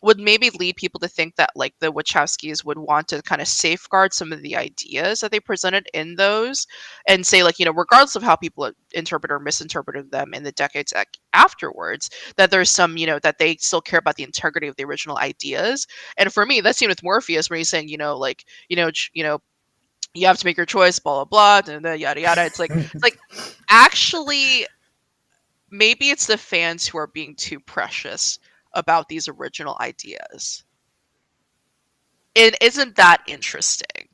would maybe lead people to think that like the Wachowskis would want to kind of safeguard some of the ideas that they presented in those and say like, regardless of how people interpret or misinterpreted them in the decades afterwards, that there's some, that they still care about the integrity of the original ideas. And for me, that scene with Morpheus where he's saying, like, you have to make your choice, blah blah blah, and yada yada. It's like actually maybe it's the fans who are being too precious about these original ideas. It isn't that interesting,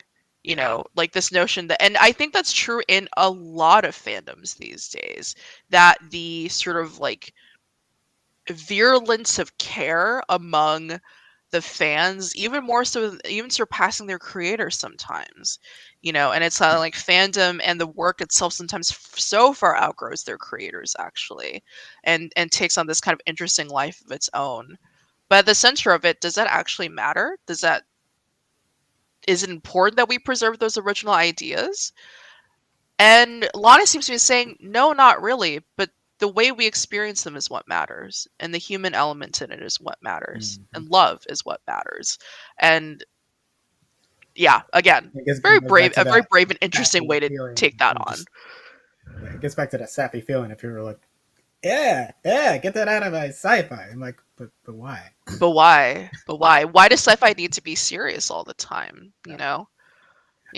like this notion that, and I think that's true in a lot of fandoms these days, that the sort of like virulence of care among the fans, even more so, even surpassing their creators sometimes, and it's like fandom and the work itself sometimes so far outgrows their creators actually, and takes on this kind of interesting life of its own. But at the center of it, does that actually matter? Is it important that we preserve those original ideas? And Lana seems to be saying, no, not really, but the way we experience them is what matters. And the human element in it is what matters. Mhm. And love is what matters. And yeah, again, It goes back to a very that brave and interesting sappy way to feeling. take that You on. just Yeah, it gets back to that sappy feeling. If you were like, yeah, yeah, get that out of my sci-fi. I'm like, but why? But why? But why? Why does sci-fi need to be serious all the time? Yeah.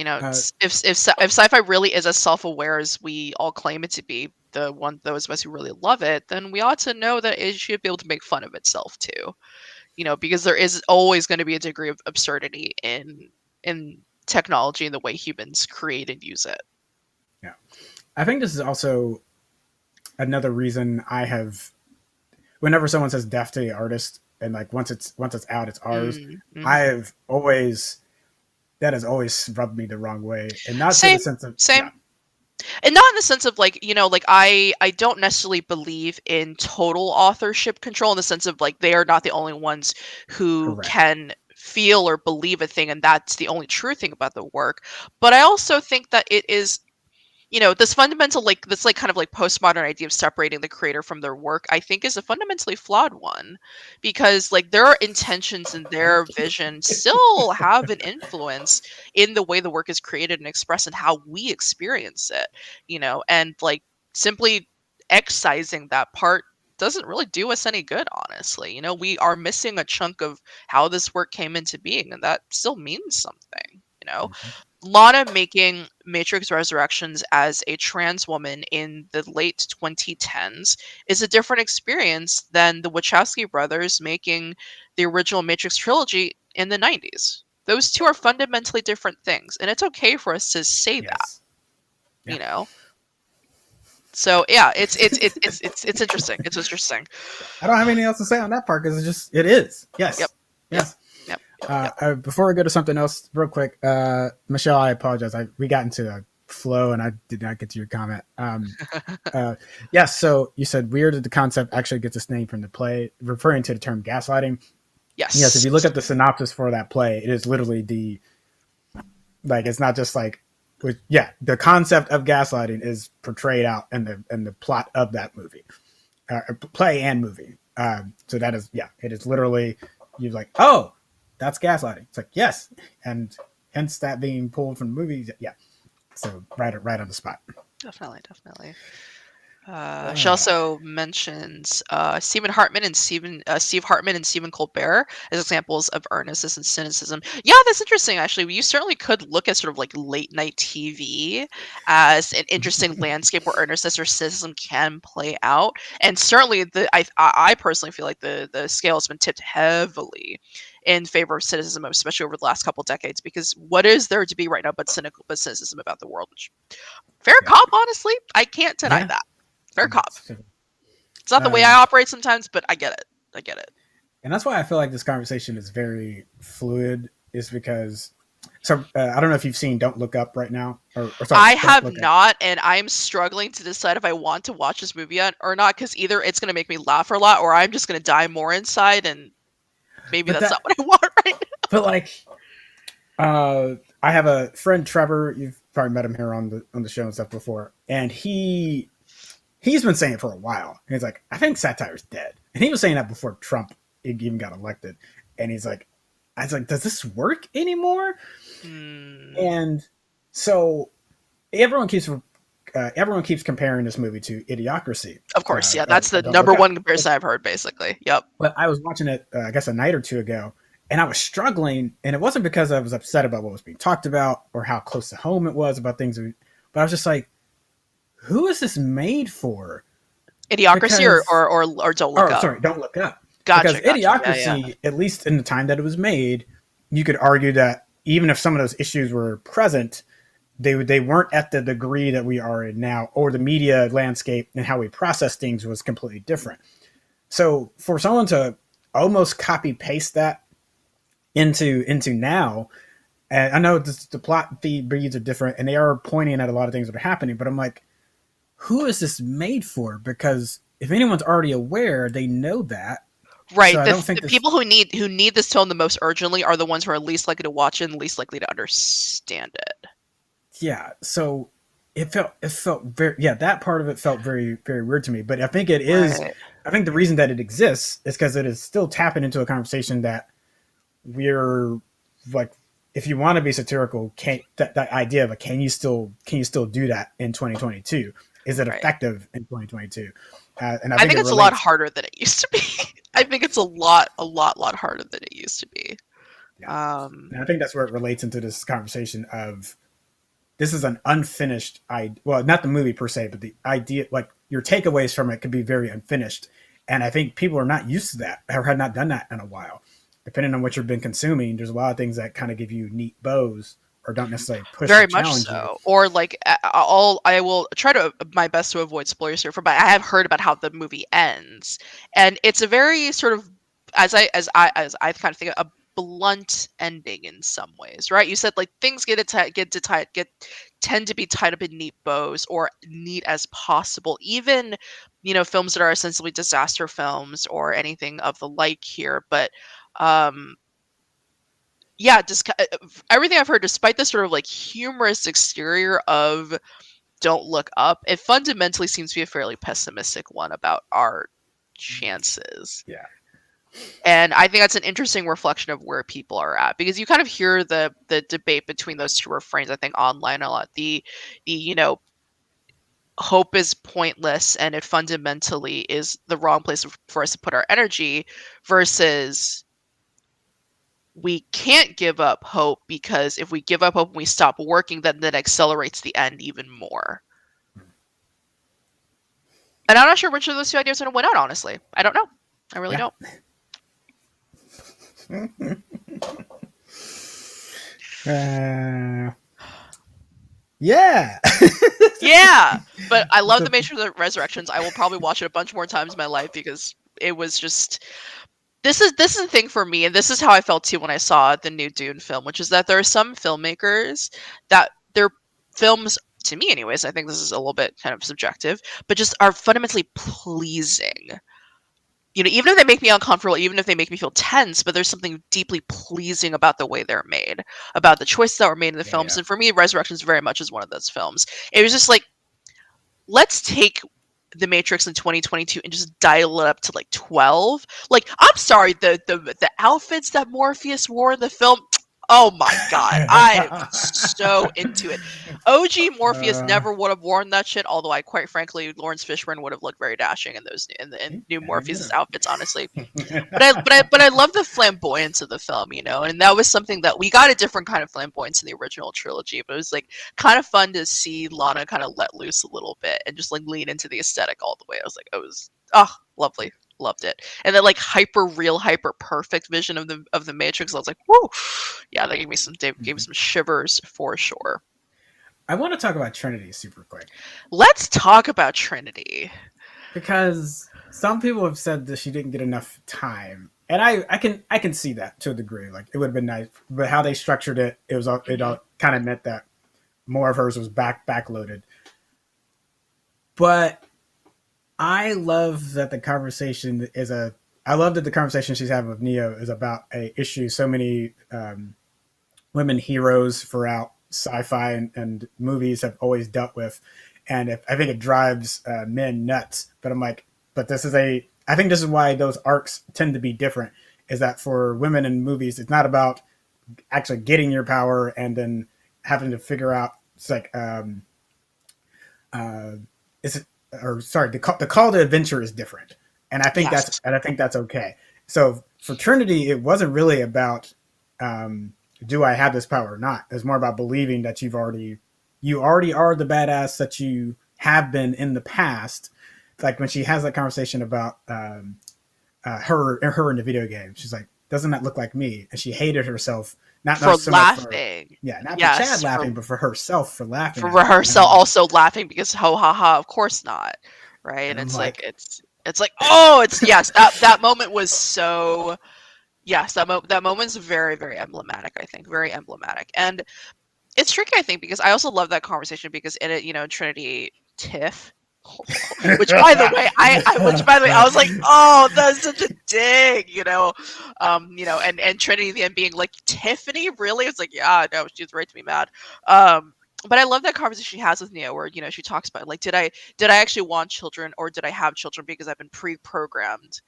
Uh, If sci-fi really is as self-aware as we all claim it to be, those of us who really love it, then we ought to know that it should be able to make fun of itself too. Because there is always going to be a degree of absurdity in technology and the way humans create and use it. yeah, I think this is also another reason I have, whenever someone says death to the artist, and like once it's out, it's ours. I Mm-hmm. have always that has always rubbed me the wrong way, and not to the Same, sense of yeah, same. And not in the sense of like, like I don't necessarily believe in total authorship control in the sense of like they are not the only ones who correct. can feel or believe a thing and that's the only true thing about the work. But I also think that it is, this fundamental, like this like kind of like postmodern idea of separating the creator from their work, I think is a fundamentally flawed one, because like their intentions and their vision still have an influence in the way the work is created and expressed and how we experience it, and like simply excising that part doesn't really do us any good, honestly. We are missing a chunk of how this work came into being, and that still means something. Mhm. Lana making Matrix Resurrections as a trans woman in the late 2010s is a different experience than the Wachowski brothers making the original Matrix trilogy in the 90s. Those two are fundamentally different things, and it's okay for us to say that, Yes, yeah. you know. So yeah, it's interesting. It's interesting. I don't have anything else to say on that part because it is. Yep. Yes, Yep. yes. Yep. Yep. Yep. Before I go to something else, real quick, Michelle, I apologize. We got into a flow and I did not get to your comment. Yes, so you said weird that the concept actually gets its name from the play, referring to the term gaslighting. Yes, if Yes. you look at the synopsis for that play, it is literally it's not just like, the concept of gaslighting is portrayed out in the plot of that movie, play and movie. So that is, it is literally, you're like, oh, that's gaslighting. It's like, yes. And hence that being pulled from the movies. Yeah. So right on the spot. Definitely. Definitely. She Uh, also mentions Steve Hartman and Stephen Colbert as examples of earnestness and cynicism. Yeah, that's interesting. Actually, you certainly could look at sort of like late night TV as an interesting landscape where earnestness or cynicism can play out. And certainly, I personally feel like the scale has been tipped heavily in favor of cynicism, especially over the last couple decades. Because what is there to be right now but cynicism about the world? Which, fair yeah. cop, honestly, I can't deny Yeah. that. Fair cop. So, It's not the way I um, operate sometimes, but I get it. I get it. and that's why I feel like this conversation is very fluid, is because, so I don't know if you've seen Don't Look Up right now, or sorry, I Don't have Look Up. not, and I'm struggling to decide if I want to watch this movie yet or not, because either it's going to make me laugh a lot, or I'm just going to die more inside, and maybe But that's not that, what I want right now. but like, I have a friend, Trevor. You've probably met him here on the show and stuff before, and he's been saying it for a while. And he's like, I think satire's dead, and he was saying that before Trump even got elected. And he's like, I was like, does this work anymore? Hmm. And so everyone keeps comparing this movie to Idiocracy. Of course, yeah, Of that's the Don't number Look Up. one comparison I've heard, basically. Yep. But I was watching it, I guess, a night or two ago, and I was struggling. And it wasn't because I was upset about what was being talked about or how close to home it was about things, but I was just like, who is this made for? Idiocracy Because, or Don't Look oh, Up. sorry, Don't Look Up. Because Gotcha, gotcha. Yeah, yeah. Idiocracy, at least in the time that it was made, you could argue that even if some of those issues were present, they weren't at the degree that we are in now, or the media landscape and how we process things was completely different. So for someone to almost copy paste that into now, and I know the plot the beats are different, and they are pointing at a lot of things that are happening, but I'm like, who is this made for? Because if anyone's already aware, they know that. So Right. I The don't think the this. people who need this tone the most urgently are the ones who are least likely to watch it and least likely to understand it. Yeah. So it felt very, that part of it felt very, very weird to me. But I think it is. Right. I think the reason that it exists is because it is still tapping into a conversation that we're like, if you want to be satirical, that idea of can you still do that in 2022? Is it Right. effective in 2022? And I I think think it it's a lot relates. harder than it used to be. I think it's a lot harder than it used to be. Yeah, Um, and I think that's where it relates into this conversation of, this is an unfinished idea. Well, not the movie per se, but the idea, like your takeaways from it could be very unfinished. And I think people are not used to that or have not done that in a while. Depending on what you've been consuming, there's a lot of things that kind of give you neat bows or don't necessarily push or Very much challenge you. so. Or like I will try to my best to avoid spoilers here, but I have heard about how the movie ends, and it's a very sort of as I kind of think a blunt ending in some ways, right? You said like things get tend to be tied up in neat bows or neat as possible. Even films that are essentially disaster films or anything of the like here, but um yeah, just everything I've heard, despite the sort of like humorous exterior of Don't Look Up, it fundamentally seems to be a fairly pessimistic one about our chances. Yeah. And I think that's an interesting reflection of where people are at, because you kind of hear the debate between those two refrains, I think, online a lot. The hope is pointless and it fundamentally is the wrong place for us to put our energy, versus we can't give up hope, because if we give up hope and we stop working, then that accelerates the end even more. And I'm not sure which of those two ideas are going to win out, honestly. I don't know. I really don't. Yeah. Yeah. But I love The Matrix Resurrections. I will probably watch it a bunch more times in my life, because it was just... This is the thing for me, and this is how I felt too when I saw the new Dune film, which is that there are some filmmakers that their films, to me anyways, I think this is a little bit kind of subjective, but just are fundamentally pleasing. Even if they make me uncomfortable, even if they make me feel tense, but there's something deeply pleasing about the way they're made, about the choices that were made in the films. And for me, Resurrections very much is one of those films. It was just like, let's take The Matrix in 2022 and just dial it up to like 12. Like, I'm sorry, the outfits that Morpheus wore in the film, oh my god, I'm so into it. OG Morpheus never would have worn that shit, although I quite frankly, Lawrence Fishburne would have looked very dashing in those in new Morpheus outfits, honestly. But I love the flamboyance of the film, and that was something that we got, a different kind of flamboyance in the original trilogy, but it was like kind of fun to see Lana kind of let loose a little bit and just like lean into the aesthetic all the way. I was like, it was lovely. Loved it. And then like hyper real, hyper perfect vision of the Matrix, I was like, whoo, yeah, that gave me some shivers for sure. I want to talk about Trinity super quick. Let's talk about Trinity. Because some people have said that she didn't get enough time, and I can see that to a degree. Like, it would have been nice, but how they structured it, it all kind of meant that more of hers was backloaded. But I love that the conversation I love that the conversation she's having with Neo is about a issue so many women heroes throughout sci-fi and movies have always dealt with, and I think it drives men nuts. But I'm like, but I think this is why those arcs tend to be different. Is that for women in movies, it's not about actually getting your power and then having to figure out. It's like, the call to adventure is different, and I think that's okay. So for Trinity, it wasn't really about do I have this power or not. It's more about believing that you already are the badass that you have been in the past. Like when she has that conversation about her in the video game, she's like, "Doesn't that look like me?" And she hated herself not for so laughing. Not for Chad laughing, but for herself for laughing. For herself also laughing because ho ha ha, of course not, right? And it's like it's yes, that moment was so. Yes, that moment's very, very emblematic, I think. Very emblematic. And it's tricky, I think, because I also love that conversation, because in it, Trinity Tiff, which by the way, I was like, oh, that's such a dig, and Trinity then being like, Tiffany, really? It's like, yeah, no, she's right to be mad. But I love that conversation she has with Neo, where she talks about like, did I actually want children, or did I have children because I've been pre-programmed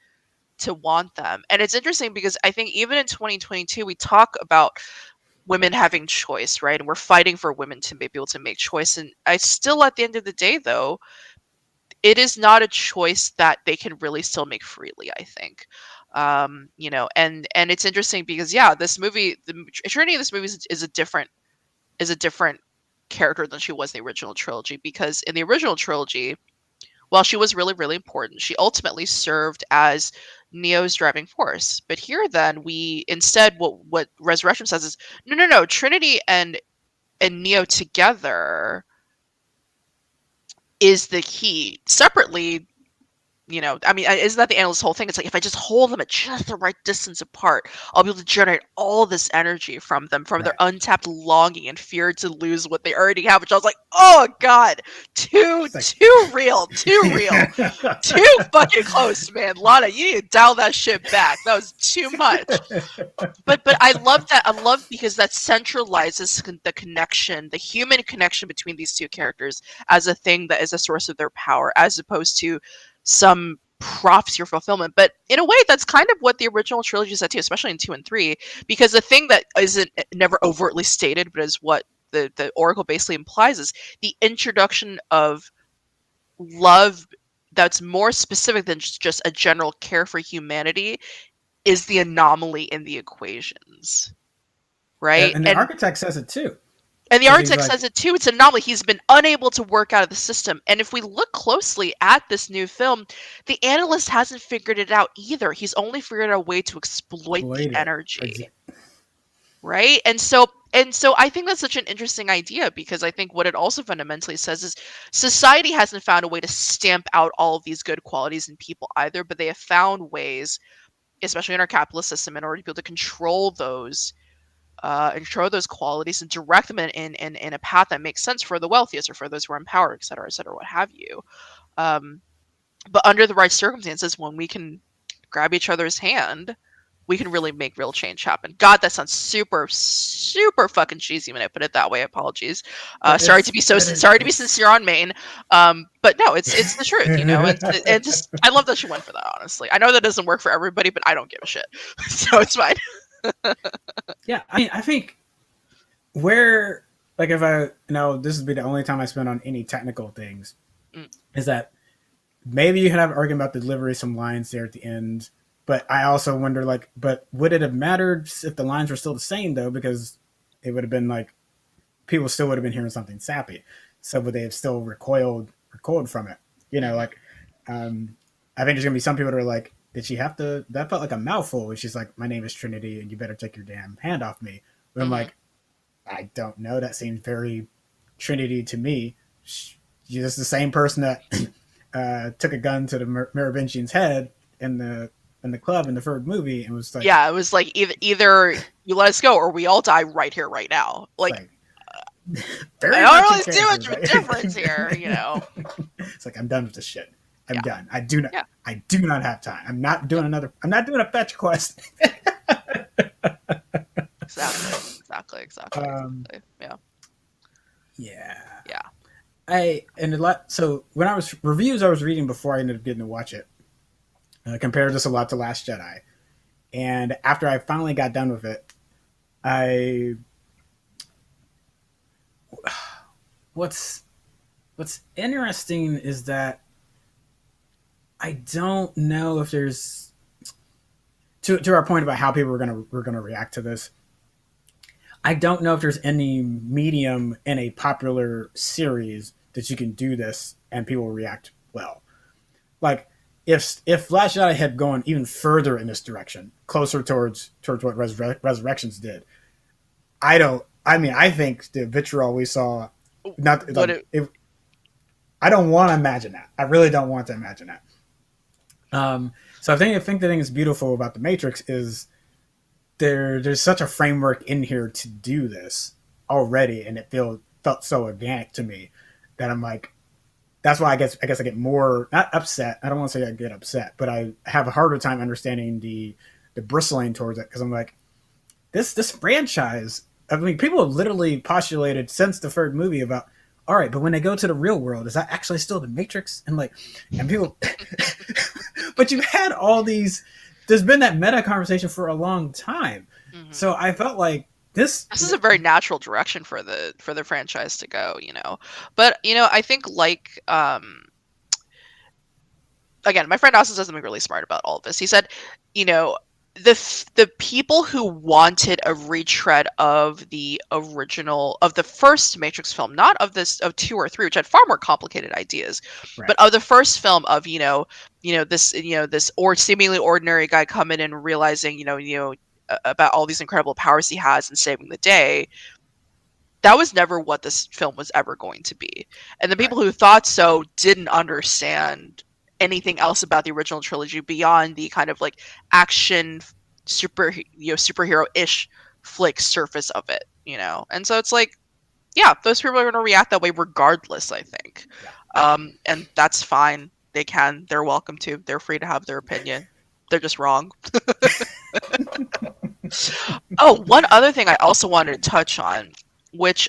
to want them? And it's interesting because I think even in 2022 we talk about women having choice, right? And we're fighting for women to be able to make choice. And I still, at the end of the day, though, it is not a choice that they can really still make freely, I think. And it's interesting because this movie, the Trinity of this movie is a different character than she was in the original trilogy, because in the original trilogy, while she was really, really important, she ultimately served as Neo's driving force. But here, then, we instead, what Resurrection says is, no, Trinity and and Neo together is the key. Separately, I mean, isn't that the Analyst's whole thing? It's like, if I just hold them at just the right distance apart, I'll be able to generate all this energy from them, from their Right. untapped longing and fear to lose what they already have. Which I was like, oh god, too It's like, too real, too fucking close, man. Lana, you need to dial that shit back. That was too much. But I love that. I love because that centralizes the connection, the human connection between these two characters as a thing that is a source of their power, as opposed to some prophecy or fulfillment. But in a way, that's kind of what the original trilogy said too, especially in 2 and 3, because the thing that isn't never overtly stated, but is what the Oracle basically implies, is the introduction of love that's more specific than just a general care for humanity is the anomaly in the equations, right? and the architect says it too. And the Because he's architect like, says it too. It's an anomaly. He's been unable to work out of the system. And if we look closely at this new film, the analyst hasn't figured it out either. He's only figured out a way to exploit the exploit it. energy, right? And so I think that's such an interesting idea, because I think what it also fundamentally says is society hasn't found a way to stamp out all of these good qualities in people either, but they have found ways, especially in our capitalist system, in order to be able to control those qualities and direct them in a path that makes sense for the wealthiest or for those who are empowered, et cetera, what have you. Um, but under the right circumstances, when we can grab each other's hand, we can really make real change happen. God, that sounds super, super fucking cheesy when I put it that way. Apologies. Sorry to be sincere on Maine. But no, it's the truth, and just I love that she went for that. Honestly, I know that doesn't work for everybody, but I don't give a shit, so it's fine. Yeah, I mean, I think where, like, if I know this would be the only time I spend on any technical things, is that maybe you could have an argument about the delivery, some lines there at the end, but I also wonder, like, but would it have mattered if the lines were still the same though? Because it would have been like people still would have been hearing something sappy, so would they have still recoiled from it? Like, I think there's gonna be some people that are like, did she have to? That felt like a mouthful. And she's like, my name is Trinity, and you better take your damn hand off me. But I'm like, I don't know. That seems very Trinity to me. She's just the same person that took a gun to the Merovingian's head in the club in the third movie, and was like, yeah, it was like either you let us go or we all die right here, right now. Like I don't really see much of a difference here, It's like, I'm done with this shit. I'm done. I do not have time. I'm not doing a fetch quest. Exactly. Yeah. So when I was reading before I ended up getting to watch it, compared this a lot to Last Jedi, and after I finally got done with it, what's interesting is that I don't know if there's, to our point about how people were gonna react to this. I don't know if there's any medium in a popular series that you can do this and people will react well. Like, if Last Jedi had gone even further in this direction, closer towards what Resurrections did, I think the vitriol we saw, I don't want to imagine that. I really don't want to imagine that. So I think the thing that's beautiful about the Matrix is there's such a framework in here to do this already, and it felt so organic to me that I'm like, that's why I guess I get more, not upset. I don't want to say I get upset, but I have a harder time understanding the bristling towards it, because I'm like, this franchise. I mean, people have literally postulated since the third movie about, all right, but when they go to the real world, is that actually still the Matrix? And people, but you've had all these. There's been that meta conversation for a long time, so I felt like this is a very natural direction for the franchise to go, But I think again, my friend Austin said something really smart about all of this. He said, the people who wanted a retread of the first Matrix film, not of 2 or 3, which had far more complicated ideas, right, but of the first film of this or seemingly ordinary guy coming in and realizing about all these incredible powers he has and saving the day. that was never what this film was ever going to be. And the Right. people who thought so didn't understand anything else about the original trilogy beyond the kind of like action superhero-ish flick surface of it, you know. And so it's like, yeah, those people are going to react that way regardless, I think. Yeah. And that's fine. They're welcome to. They're free to have their opinion. They're just wrong. Oh, one other thing I also wanted to touch on, which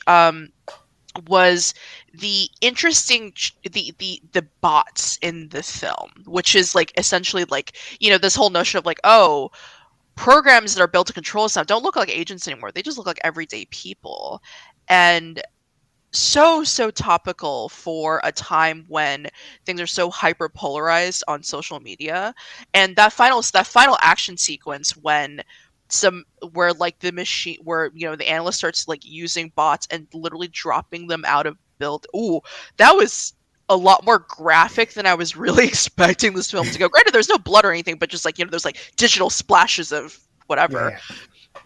was the interesting the bots in the film, which is like essentially like, you know, this whole notion of like, oh, programs that are built to control stuff don't look like agents anymore. They just look like everyday people. And so topical for a time when things are so hyper polarized on social media. And that final action sequence when some where like the machine where, you know, the analyst starts like using bots and literally dropping them out of build. Ooh, that was a lot more graphic than I was really expecting this film to go. Granted, there's no blood or anything, but just like, you know, there's like digital splashes of Yeah. whatever. Yeah.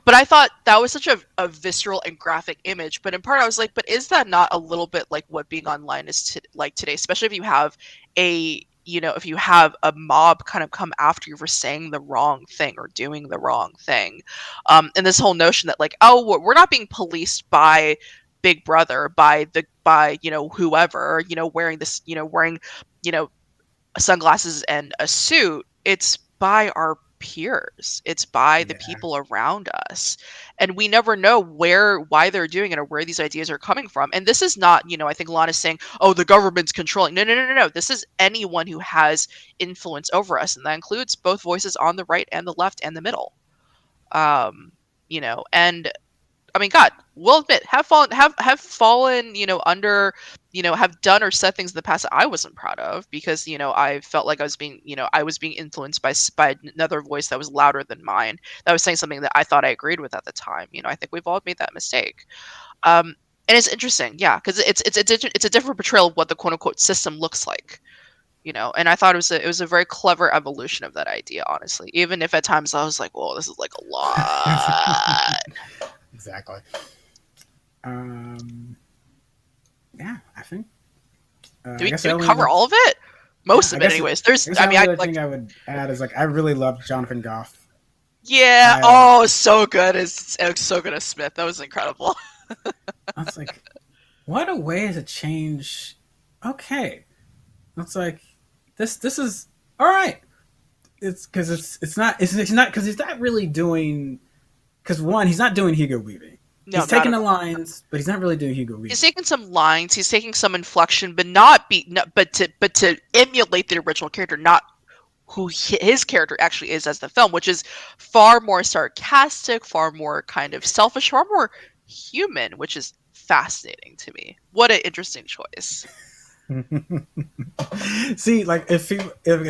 But I thought that was such a visceral and graphic image. But in part, I was like, but is that not a little bit like what being online is like today? Especially if you have if you have a mob kind of come after you for saying the wrong thing or doing the wrong thing. And this whole notion that like, oh, we're not being policed by Big Brother, by you know, whoever, you know, wearing you know, sunglasses and a suit. It's by our peers. It's by the Yeah. people around us. And we never know why they're doing it or where these ideas are coming from. And this is not, you know, I think Lana's saying, oh, the government's controlling. No. This is anyone who has influence over us. And that includes both voices on the right and the left and the middle. Um, you know, and I mean, God, we'll admit, have fallen, you know, under, you know, have done or said things in the past that I wasn't proud of because, you know, I felt like I was being influenced by another voice that was louder than mine, that was saying something that I thought I agreed with at the time. You know, I think we've all made that mistake. And it's interesting, yeah, because it's a different portrayal of what the quote unquote system looks like. You know, and I thought it was a very clever evolution of that idea, honestly. Even if at times I was like, "Whoa, this is like a lot." Exactly. Um, yeah, I think. Do I we guess do the we only cover other, all of it? yeah, Most of it, anyways. I There's, guess I the mean, only I other like, thing I would add is like I really love Jonathan Goff. yeah. I Oh, so good. It's so good as Smith. That was incredible. I was like, what a way to change. Okay, it's like this is all right. It's because it's not because he's not really doing because one he's not doing Hugo Weaving. No, He's not taking at the all. lines, but he's not really doing Hugo He's Weaving. taking some lines. He's taking some inflection, but not be, no, but to emulate the original character, not who his character actually is as the film, which is far more sarcastic, far more kind of selfish, far more human, which is fascinating to me. What an interesting choice. See, like if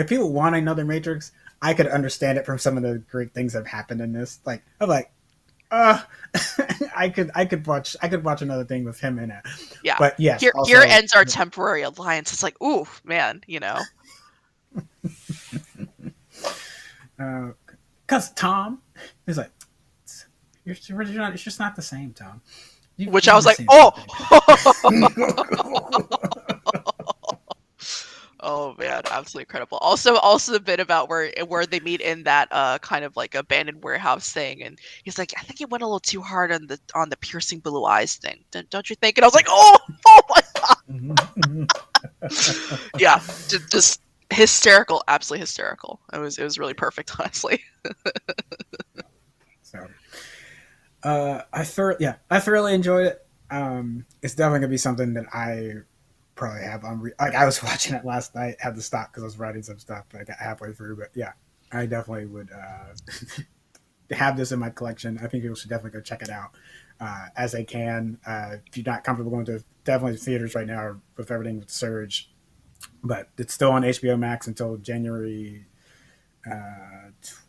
people want another Matrix, I could understand it from some of the great things that have happened in this. Like I'm like, uh, I could watch another thing with him in it. Yeah. But yes, Here also ends our temporary alliance. It's like, ooh, man, you know. because Tom is like, it's just not the same, Tom. Which You're I was like, missing oh, something. oh man, absolutely incredible. Also the bit about where they meet in that kind of like abandoned warehouse thing, and he's like, I think he went a little too hard on the piercing blue eyes thing. Don't you think? And I was like, oh my yeah, just hysterical, absolutely hysterical. It was really perfect, honestly. So, I thoroughly enjoyed it. It's definitely gonna be something that I probably have on. Like I was watching it last night, had to stop because I was writing some stuff, but I got halfway through. But yeah, I definitely would have this in my collection. I think people should definitely go check it out as they can. If you're not comfortable going to definitely theaters right now with everything with Surge, but it's still on HBO Max until January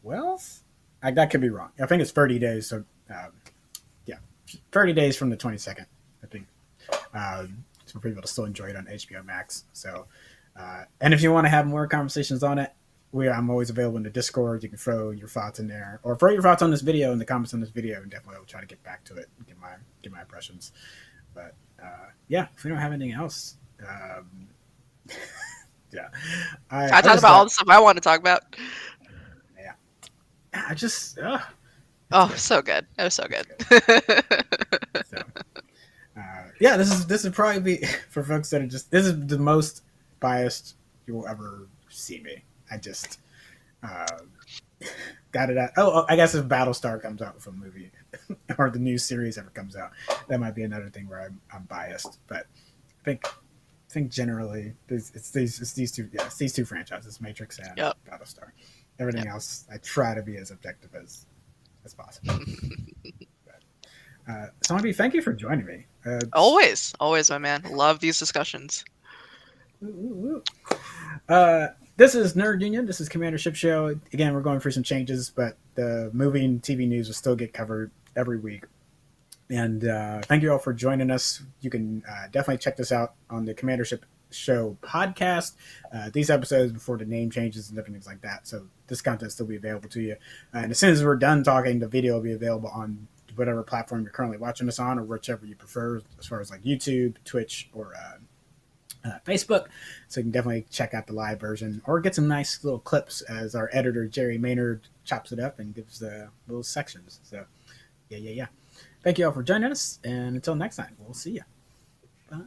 12th. That could be wrong. I think it's 30 days. So yeah, 30 days from the 22nd. I think for people to still enjoy it on HBO Max. So, and if you want to have more conversations on it, I'm always available in the Discord. You can throw your thoughts in there, or throw your thoughts on this video in the comments on this video, and definitely I'll try to get back to it and get my impressions. But yeah, if we don't have anything else, yeah, I I talked just about all got the stuff I want to talk about. yeah, I just it's Oh, good. so good. It was so It's good. good. So yeah, this is probably be for folks that are just this is the most biased you will ever see me. I just uh, got it at. Oh, I guess if Battlestar comes out with a movie or the new series ever comes out, that might be another thing where I'm biased. But I think generally it's these two it's these two franchises, Matrix and Yep. Battlestar. Everything Yep. else, I try to be as objective as possible. Songby, thank you for joining me. Always, always, my man. Love these discussions. This is Nerd Union. This is Commander Ship Show. Again, we're going through some changes, but the movie and TV news will still get covered every week. And thank you all for joining us. You can definitely check this out on the Commander Ship Show podcast. These episodes before the name changes and different things like that. So this content will still be available to you. And as soon as we're done talking, the video will be available on whatever platform you're currently watching us on, or whichever you prefer, as far as like YouTube, Twitch, or Facebook. So you can definitely check out the live version or get some nice little clips as our editor, Jerry Maynard, chops it up and gives the little sections. So, yeah. Thank you all for joining us. And until next time, we'll see you. Bye.